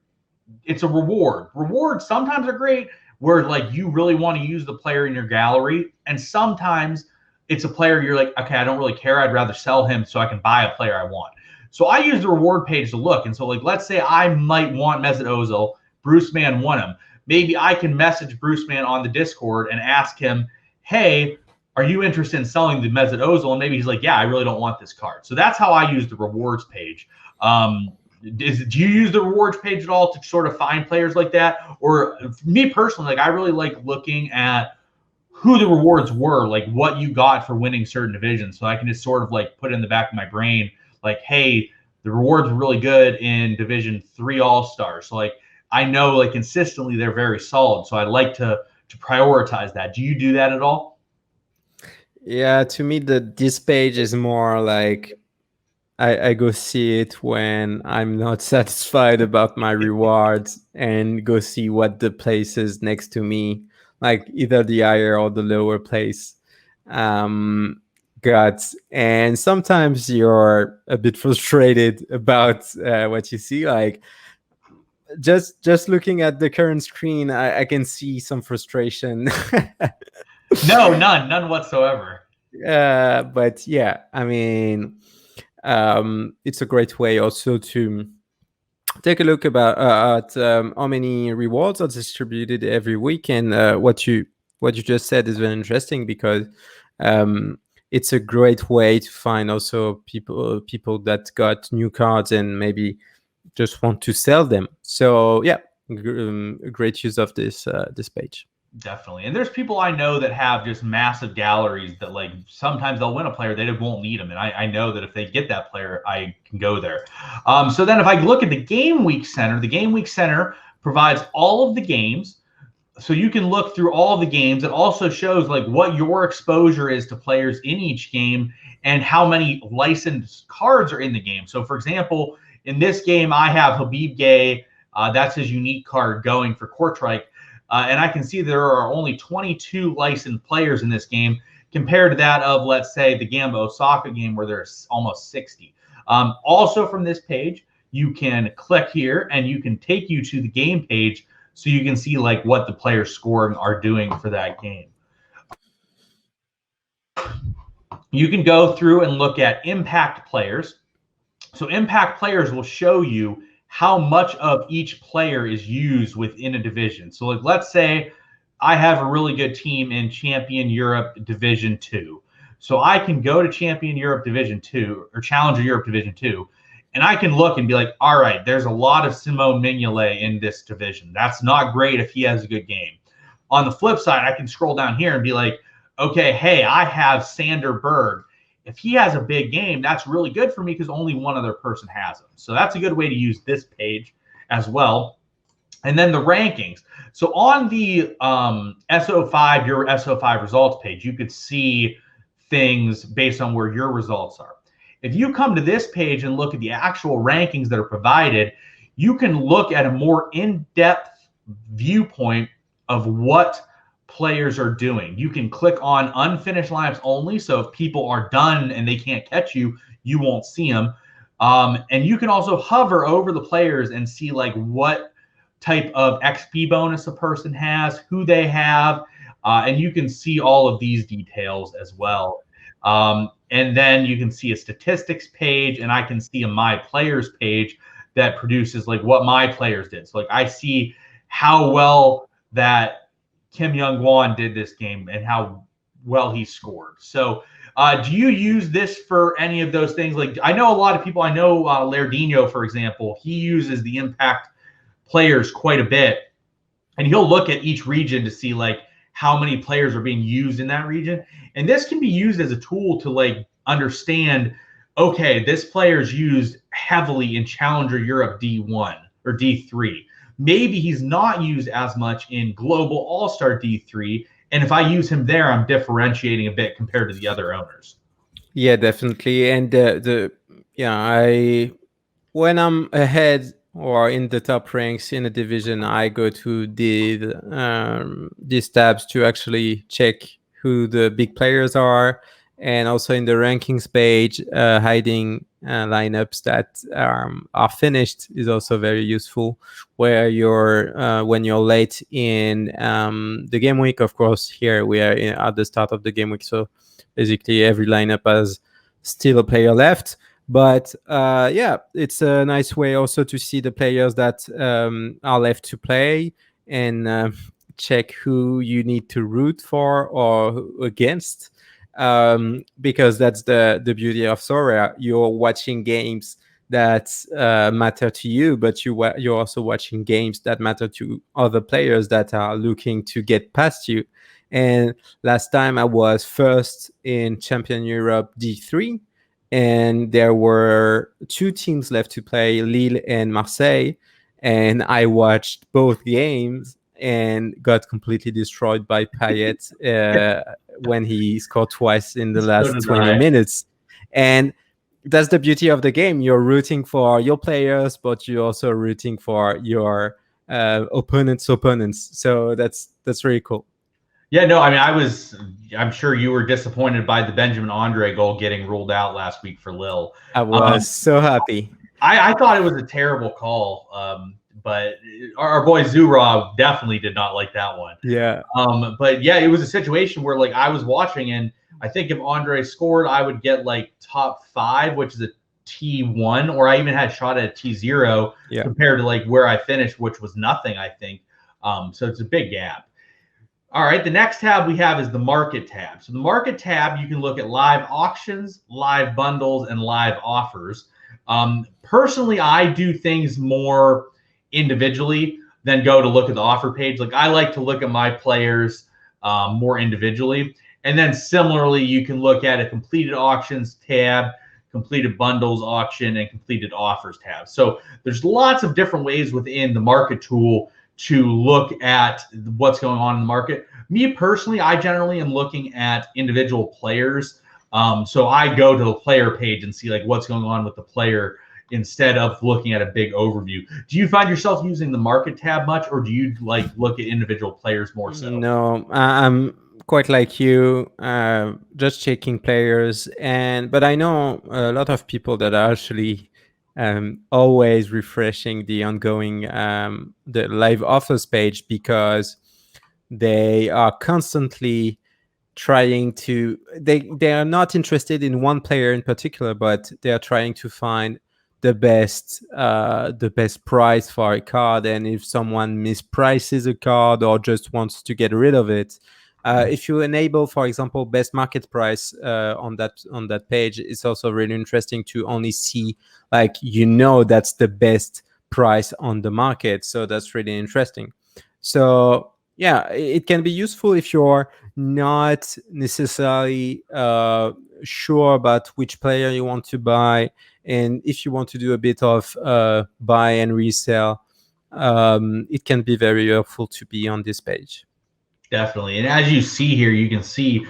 it's a reward. Rewards sometimes are great where like you really want to use the player in your gallery, and sometimes it's a player you're like, okay, I don't really care. I'd rather sell him so I can buy a player I want. So I use the reward page to look. And so like, let's say I might want Mesut Ozil, Bruce Man won him. Maybe I can message Bruce Man on the Discord and ask him, hey, are you interested in selling the Mesut Ozil? And maybe he's like, yeah, I really don't want this card. So that's how I use the rewards page. Do you use the rewards page at all to sort of find players like that? Or me personally, like I really like looking at who the rewards were, like what you got for winning certain divisions. So I can just sort of like put in the back of my brain, like, hey, the rewards were really good in Division 3 All-Stars. So like I know like consistently they're very solid. So I like to prioritize that. Do you do that at all? Yeah, to me this page is more like I go see it when I'm not satisfied about my rewards and go see what the places next to me, like either the higher or the lower place, got. And sometimes you're a bit frustrated about what you see. Like just looking at the current screen, I can see some frustration. No, none whatsoever. But yeah, I mean, it's a great way also to take a look at how many rewards are distributed every week. And what you just said is very interesting because it's a great way to find also people that got new cards and maybe just want to sell them. So yeah, great use of this page. Definitely. And there's people I know that have just massive galleries that like sometimes they'll win a player, they won't need them. And I know that if they get that player, I can go there. So then if I look at the Game Week Center, the Game Week Center provides all of the games. So you can look through all of the games. It also shows like what your exposure is to players in each game and how many licensed cards are in the game. So for example, in this game, I have Habib Gay. That's his unique card going for Kortrijk. And I can see there are only 22 licensed players in this game compared to that of, let's say, the Gamba Osaka game where there's almost 60. Also from this page, you can click here and you can take you to the game page so you can see like what the players scoring are doing for that game. You can go through and look at impact players. So impact players will show you how much of each player is used within a division. So like, let's say I have a really good team in Champion Europe Division 2. So I can go to Champion Europe Division 2 or Challenger Europe Division 2, and I can look and be like, all right, there's a lot of Simone Mignolet in this division. That's not great if he has a good game. On the flip side, I can scroll down here and be like, okay, hey, I have Sander Berg. If he has a big game, that's really good for me because only one other person has him. So that's a good way to use this page as well. And then the rankings. So on the SO5, your SO5 results page, you could see things based on where your results are. If you come to this page and look at the actual rankings that are provided, you can look at a more in-depth viewpoint of what players are doing. You can click on unfinished lineups only. So if people are done and they can't catch you, you won't see them. And you can also hover over the players and see like what type of XP bonus a person has, who they have, and you can see all of these details as well. And then you can see a statistics page, and I can see a My Players page that produces like what my players did. So like I see how well that Kim Young-Won did this game and how well he scored. So do you use this for any of those things? Like I know a lot of people, I know Lardino, for example, he uses the impact players quite a bit, and he'll look at each region to see like how many players are being used in that region. And this can be used as a tool to like understand, okay, this player is used heavily in Challenger Europe D1 or D3. Maybe he's not used as much in Global All-Star D3. And if I use him there, I'm differentiating a bit compared to the other owners. Yeah, definitely. And when I'm ahead or in the top ranks in a division, I go to these tabs to actually check who the big players are, and also in the rankings page, hiding lineups that are finished is also very useful. Where you're when you're late in the game week, of course, here we are at the start of the game week, so basically every lineup has still a player left. But it's a nice way also to see the players that are left to play and check who you need to root for or against, because that's the beauty of Sorare. You're watching games that matter to you, but you're also watching games that matter to other players that are looking to get past you. And last time I was first in Champion Europe D3, and there were two teams left to play, Lille and Marseille, and I watched both games and got completely destroyed by Payet when he scored twice in the last 20 minutes. And that's the beauty of the game. You're rooting for your players, but you're also rooting for your opponents. So that's really cool. Yeah, no, I mean, I'm sure you were disappointed by the Benjamin Andre goal getting ruled out last week for Lille. I was so happy. I thought it was a terrible call, but our boy Zurab definitely did not like that one. Yeah. But yeah, it was a situation where like I was watching, and I think if Andre scored, I would get like top 5, which is a T1, or I even had shot at T0 compared to like where I finished, which was nothing, I think. So it's a big gap. All right, the next tab we have is the market tab. So the market tab, you can look at live auctions, live bundles, and live offers. Personally, I do things more individually than go to look at the offer page. Like I like to look at my players more individually. And then similarly, you can look at a completed auctions tab, completed bundles auction, and completed offers tab. So there's lots of different ways within the market tool to look at what's going on in the market. Me personally, I generally am looking at individual players. So I go to the player page and see like what's going on with the player instead of looking at a big overview. Do you find yourself using the market tab much, or do you like look at individual players more so? No, I'm quite like you, just checking players, but I know a lot of people that are actually always refreshing the ongoing the live offers page, because they are constantly trying to, they are not interested in one player in particular, but they are trying to find the best price for a card. And if someone misprices a card or just wants to get rid of it, if you enable, for example, best market price on that page, it's also really interesting to only see, like, that's the best price on the market. So that's really interesting. So yeah, it can be useful if you're not necessarily sure about which player you want to buy, and if you want to do a bit of buy and resell, it can be very helpful to be on this page. Definitely. And as you see here, you can see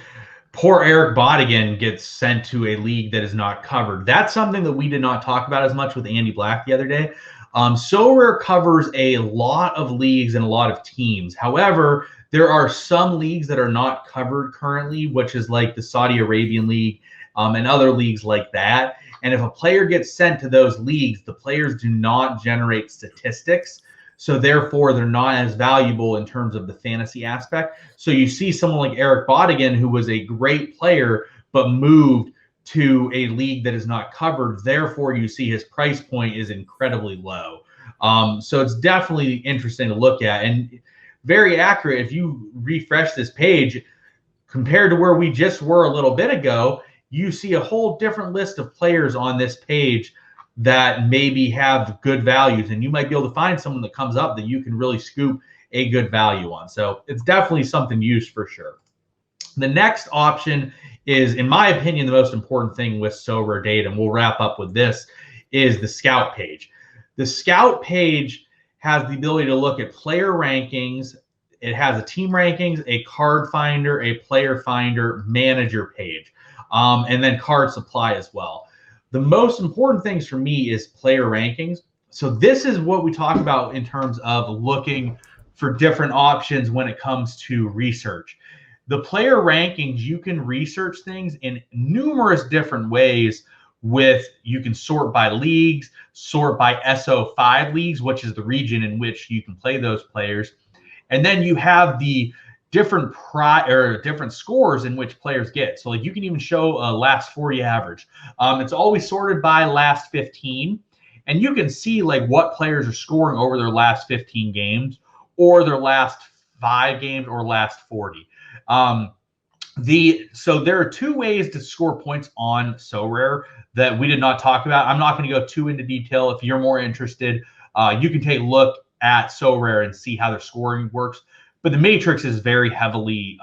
poor Eric Bodigan gets sent to a league that is not covered. That's something that we did not talk about as much with Andy Black the other day. Sorare covers a lot of leagues and a lot of teams. However, there are some leagues that are not covered currently, which is like the Saudi Arabian League and other leagues like that. And if a player gets sent to those leagues, the players do not generate statistics. So therefore, they're not as valuable in terms of the fantasy aspect. So you see someone like Eric Bodigan, who was a great player, but moved to a league that is not covered. Therefore, you see his price point is incredibly low. So it's definitely interesting to look at, and very accurate. If you refresh this page, compared to where we just were a little bit ago, you see a whole different list of players on this page that maybe have good values, and you might be able to find someone that comes up that you can really scoop a good value on. So it's definitely something used for sure. The next option is, in my opinion, the most important thing with Sorare data, and we'll wrap up with this, is the scout page. The scout page has the ability to look at player rankings. It has a team rankings, a card finder, a player finder, manager page, and then card supply as well. The most important things for me is player rankings. So this is what we talk about in terms of looking for different options when it comes to research. The player rankings, you can research things in numerous different ways. You can sort by leagues, sort by SO5 leagues, which is the region in which you can play those players. And then you have the different different scores in which players get. So like you can even show a last 40 average. It's always sorted by last 15, and you can see like what players are scoring over their last 15 games, or their last 5 games, or last 40. So there are 2 ways to score points on Sorare that we did not talk about. I'm not going to go too into detail. If you're more interested, you can take a look at Sorare and see how their scoring works. But the matrix is very heavily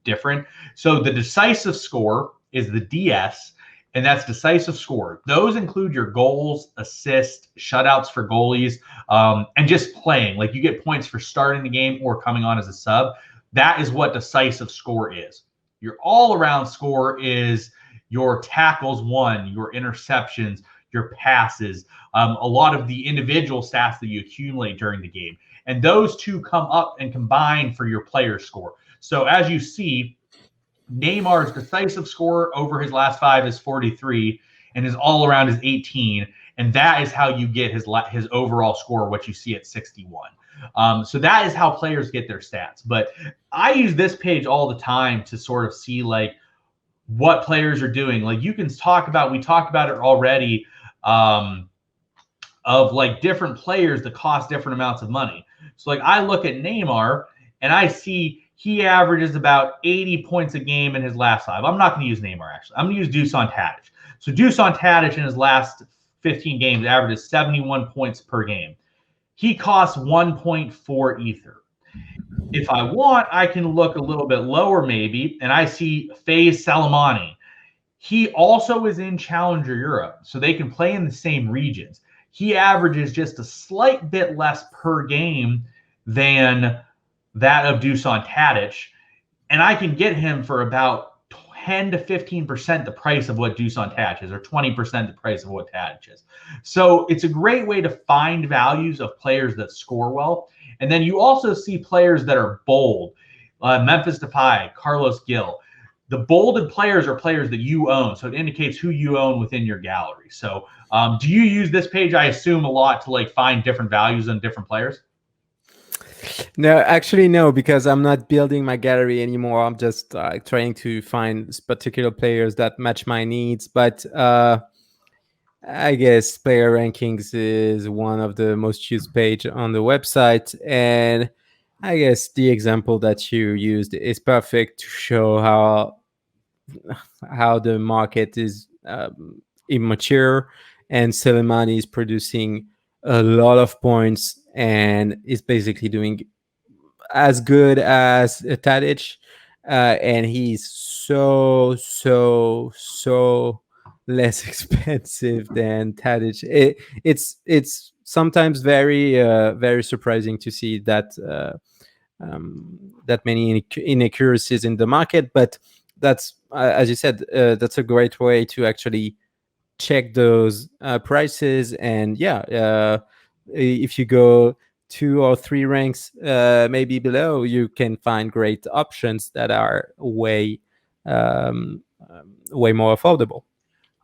different. So the decisive score is the DS, and that's decisive score. Those include your goals, assists, shutouts for goalies, and just playing. Like you get points for starting the game or coming on as a sub. That is what decisive score is. Your all-around score is your tackles won, your interceptions, your passes, a lot of the individual stats that you accumulate during the game. And those 2 come up and combine for your player score. So as you see, Neymar's decisive score over his last 5 is 43, and his all-around is 18. And that is how you get his overall score, what you see at 61. So that is how players get their stats. But I use this page all the time to sort of see like what players are doing. Like you can talk about, we talked about it already, of like different players that cost different amounts of money. So like I look at Neymar and I see he averages about 80 points a game in his last 5. I'm not going to use Neymar, actually. I'm going to use Dusan Tadic. So Dusan Tadic in his last 15 games averages 71 points per game. He costs 1.4 Ether. If I want, I can look a little bit lower maybe, and I see Faze Salamani. He also is in Challenger Europe, so they can play in the same regions. He averages just a slight bit less per game than that of Dusan Tadic, and I can get him for about 10 to 15% the price of what Doosan Tadge is, or 20% the price of what Tadge is. So it's a great way to find values of players that score well. And then you also see players that are bold. Memphis Depay, Carlos Gil. The bolded players are players that you own, so it indicates who you own within your gallery. So do you use this page, I assume, a lot to like find different values on different players? No, actually, no, because I'm not building my gallery anymore. I'm just trying to find particular players that match my needs. But I guess player rankings is one of the most used page on the website. And I guess the example that you used is perfect to show how the market is immature, and Soleimani is producing a lot of points and is basically doing as good as Tadic, and he's so less expensive than Tadic. It's sometimes very surprising to see that that many inaccuracies in the market, but that's as you said, that's a great way to actually check those prices. And if you go 2 or 3 ranks maybe below, you can find great options that are way more affordable.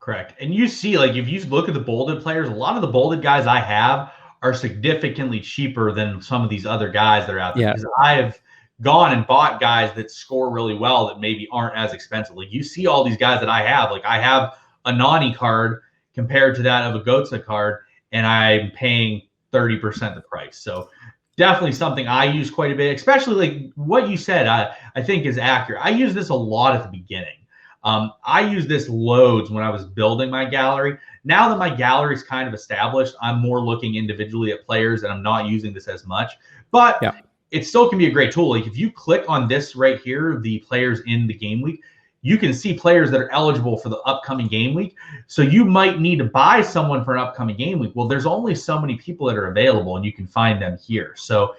Correct. And you see, like, if you look at the bolded players, a lot of the bolded guys I have are significantly cheaper than some of these other guys that are out there, because I have gone and bought guys that score really well that maybe aren't as expensive. Like, you see all these guys that I have. Like, I have a Nani card compared to that of a Gotza card, and I'm paying 30% the price. So definitely something I use quite a bit, especially like what you said, I think is accurate. I use this a lot at the beginning. I use this loads when I was building my gallery. Now that my gallery is kind of established, I'm more looking individually at players, and I'm not using this as much. But it still can be a great tool. Like, if you click on this right here, the players in the game week, you can see players that are eligible for the upcoming game week. So you might need to buy someone for an upcoming game week. Well, there's only so many people that are available, and you can find them here. So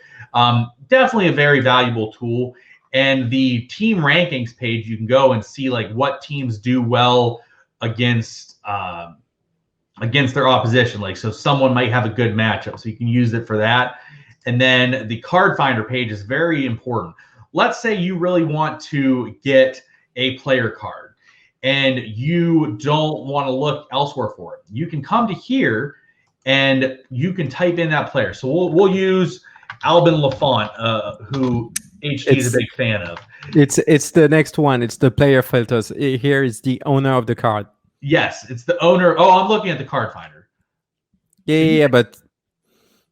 definitely a very valuable tool. And the team rankings page, you can go and see like what teams do well against their opposition. Like, so someone might have a good matchup, so you can use it for that. And then the card finder page is very important. Let's say you really want to get a player card and you don't want to look elsewhere for it. You can come to here and you can type in that player. So we'll use Albin Lafont, who HT is a big fan of. It's the next one. It's the player filters. Here is the owner of the card. Yes, it's the owner. Oh, I'm looking at the card finder. Yeah, but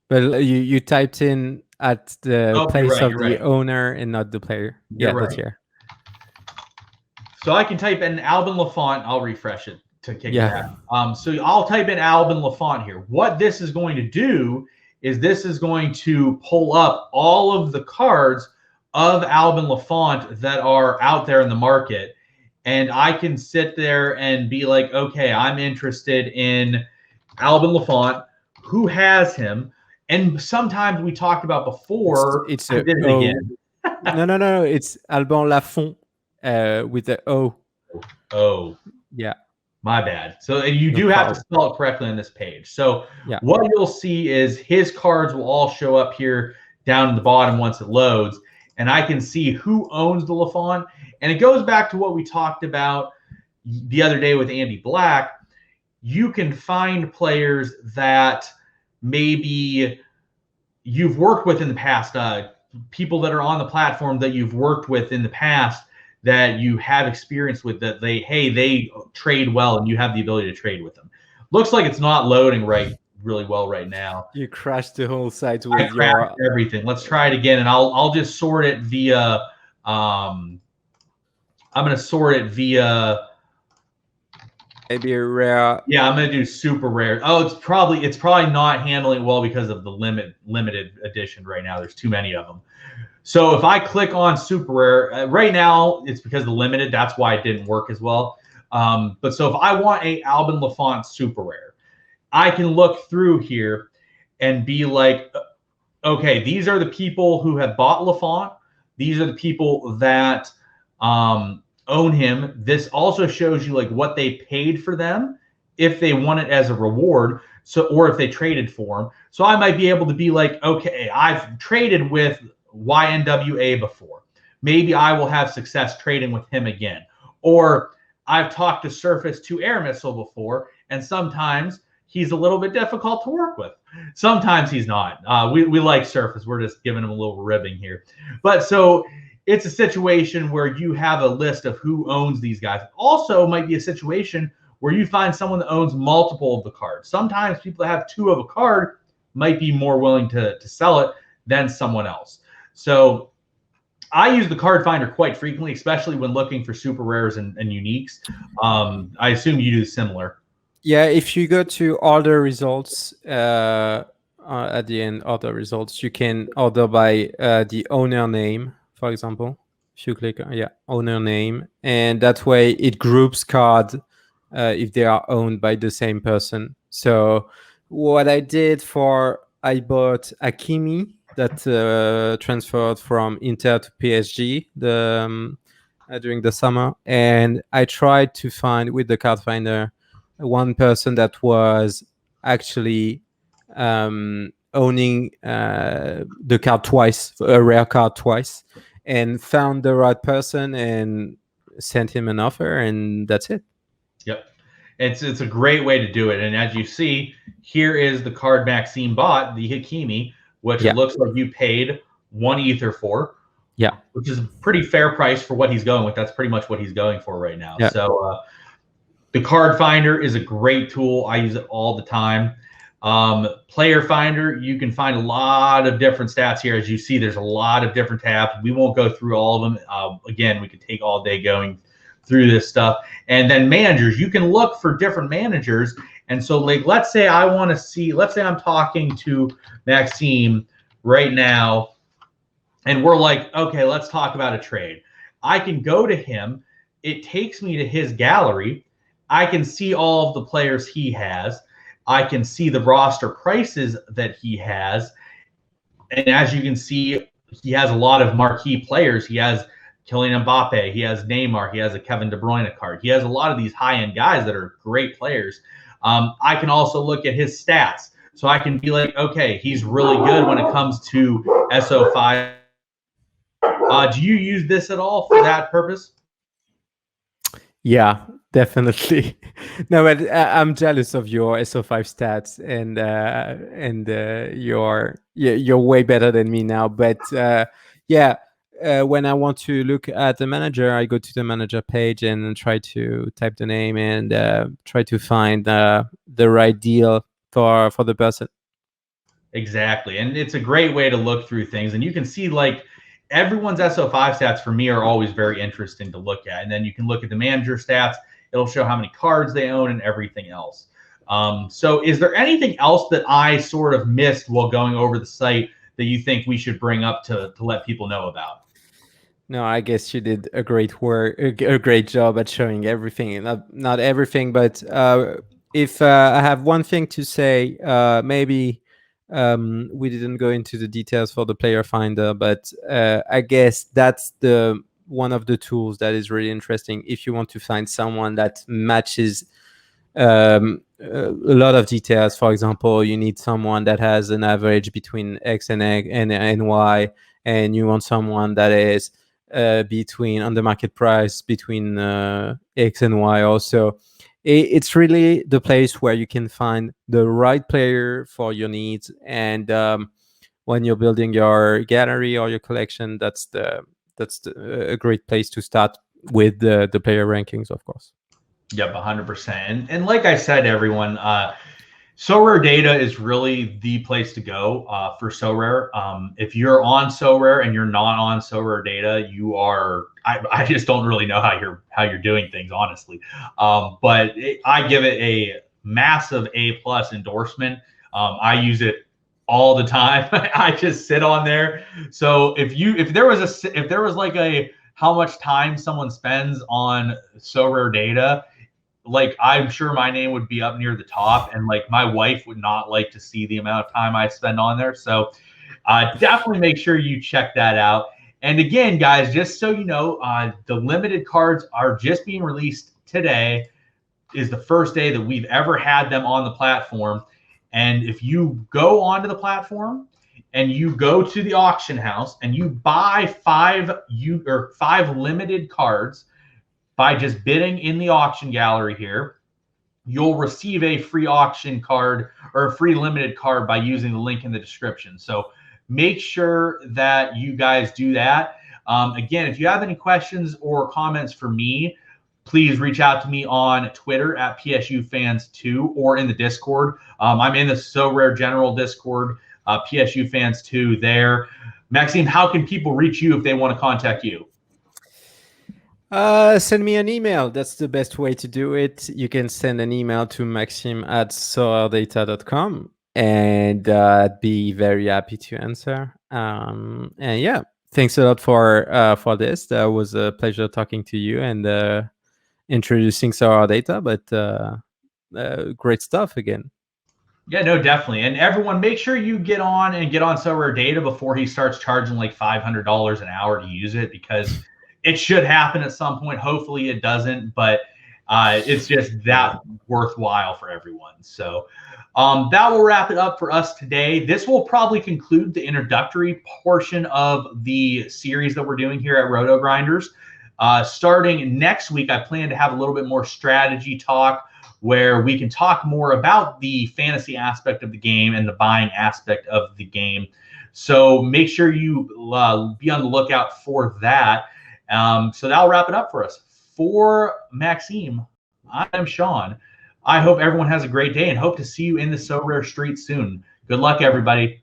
you typed in at the place of the owner and not the player. That's here. So I can type in Albin Lafont. I'll refresh it to kick it out. So I'll type in Albin Lafont here. What this is going to do is this is going to pull up all of the cards of Albin Lafont that are out there in the market. And I can sit there and be like, okay, I'm interested in Albin Lafont. Who has him? And sometimes we talked about before. It's I did it again. No. It's Albin Lafont with the O. Oh. Yeah. My bad. So you do have to spell it correctly on this page. So what you'll see is his cards will all show up here down in the bottom once it loads. And I can see who owns the Lafont. And it goes back to what we talked about the other day with Andy Black. You can find players that maybe you've worked with in the past, people that are on the platform that you've worked with in the past that you have experience with, that they trade well and you have the ability to trade with them. Looks like it's not loading really well right now. You crashed the whole site with your everything. Let's try it again, and I'll just sort it via I'm going to sort it via maybe a rare. Yeah, I'm going to do super rare. Oh, it's probably not handling well because of the limited edition right now. There's too many of them. So if I click on super rare right now, it's because of the limited. That's why it didn't work as well. But so if I want a Albin Lafont super rare, I can look through here and be like, okay, these are the people who have bought Lafont. These are the people that own him. This also shows you like what they paid for them, if they want it as a reward. So, or if they traded for him. So I might be able to be like, okay, I've traded with YNWA before. Maybe I will have success trading with him again. Or I've talked to Surface 2 Air Missile before, and sometimes he's a little bit difficult to work with. Sometimes he's not. We like Surface. We're just giving him a little ribbing here. But so it's a situation where you have a list of who owns these guys. Also might be a situation where you find someone that owns multiple of the cards. Sometimes people that have 2 of a card might be more willing to sell it than someone else. So I use the card finder quite frequently, especially when looking for super rares and uniques. I assume you do similar. Yeah, if you go to order results, at the end, order results, you can order by the owner name, for example. If you click, owner name, and that way it groups cards if they are owned by the same person. So what I bought Hakimi that transferred from Inter to PSG during the summer, and I tried to find with the card finder one person that was actually owning the card twice, a rare card twice, and found the right person and sent him an offer, and that's it. Yep. It's a great way to do it. And as you see, here is the card Maxime bought, the Hakimi, which it looks like you paid 1 ether for. Yeah. Which is a pretty fair price for what he's going with. That's pretty much what he's going for right now. Yeah. So the card finder is a great tool. I use it all the time. Player finder, you can find a lot of different stats here. As you see, there's a lot of different tabs. We won't go through all of them. Again, we could take all day going through this stuff. And then managers, you can look for different managers. And so like, let's say I want to see, let's say I'm talking to Maxime right now, and we're like, okay, let's talk about a trade. I can go to him. It takes me to his gallery. I can see all of the players he has. I can see the roster prices that he has. And as you can see, he has a lot of marquee players. He has Kylian Mbappe. He has Neymar. He has a Kevin De Bruyne card. He has a lot of these high-end guys that are great players. I can also look at his stats. So I can be like, okay, he's really good when it comes to SO5. Do you use this at all for that purpose? Yeah, definitely. No, but I'm jealous of your SO5 stats, and you're way better than me now. But when I want to look at the manager, I go to the manager page and try to type the name and try to find the right deal for the person. Exactly, and it's a great way to look through things, and you can see like everyone's SO5 stats for me are always very interesting to look at. And then you can look at the manager stats. It'll show how many cards they own and everything else. So is there anything else that I sort of missed while going over the site that you think we should bring up to let people know about? No, I guess you did a great work, a great job at showing everything. Not everything, but if I have one thing to say, maybe we didn't go into the details for the player finder, but I guess that's one of the tools that is really interesting if you want to find someone that matches a lot of details. For example, you need someone that has an average between X and Y, and you want someone that is between on the market price between X and Y also. It's really the place where you can find the right player for your needs. And when you're building your gallery or your collection, that's a great place to start with the player rankings, of course. Yep, 100%. And like I said, everyone, Sorare data is really the place to go for Sorare. If you're on Sorare and you're not on Sorare data, you are. I just don't really know how you're doing things, honestly. But I give it a massive A+ endorsement. I use it all the time. I just sit on there. So if there was like a how much time someone spends on Sorare data, like I'm sure my name would be up near the top, and like my wife would not like to see the amount of time I spend on there. So definitely make sure you check that out. And again, guys, just so you know, the limited cards are just being released today. Is the first day that we've ever had them on the platform. And if you go onto the platform and you go to the auction house and you buy five limited cards by just bidding in the auction gallery here, you'll receive a free auction card or a free limited card by using the link in the description. So make sure that you guys do that. Again, if you have any questions or comments for me, please reach out to me on Twitter at PSUFans2 or in the Discord. I'm in the Sorare General Discord, PSUFans2 there. Maxime, how can people reach you if they want to contact you? Send me an email. That's the best way to do it. You can send an email to maxime@soraredata.com, and I'd be very happy to answer. And yeah, thanks a lot for this. That was a pleasure talking to you and introducing Sorare Data, but great stuff again. Yeah, no, definitely. And everyone, make sure you get on Sorare Data before he starts charging like $500 an hour to use it, because it should happen at some point. Hopefully it doesn't, but it's just that worthwhile for everyone. So that will wrap it up for us today. This will probably conclude the introductory portion of the series that we're doing here at RotoGrinders. Starting next week, I plan to have a little bit more strategy talk, where we can talk more about the fantasy aspect of the game and the buying aspect of the game. So make sure you be on the lookout for that. So that'll wrap it up for us. For Maxime, I'm Sean. I hope everyone has a great day and hope to see you in the Sorare streets soon. Good luck, everybody.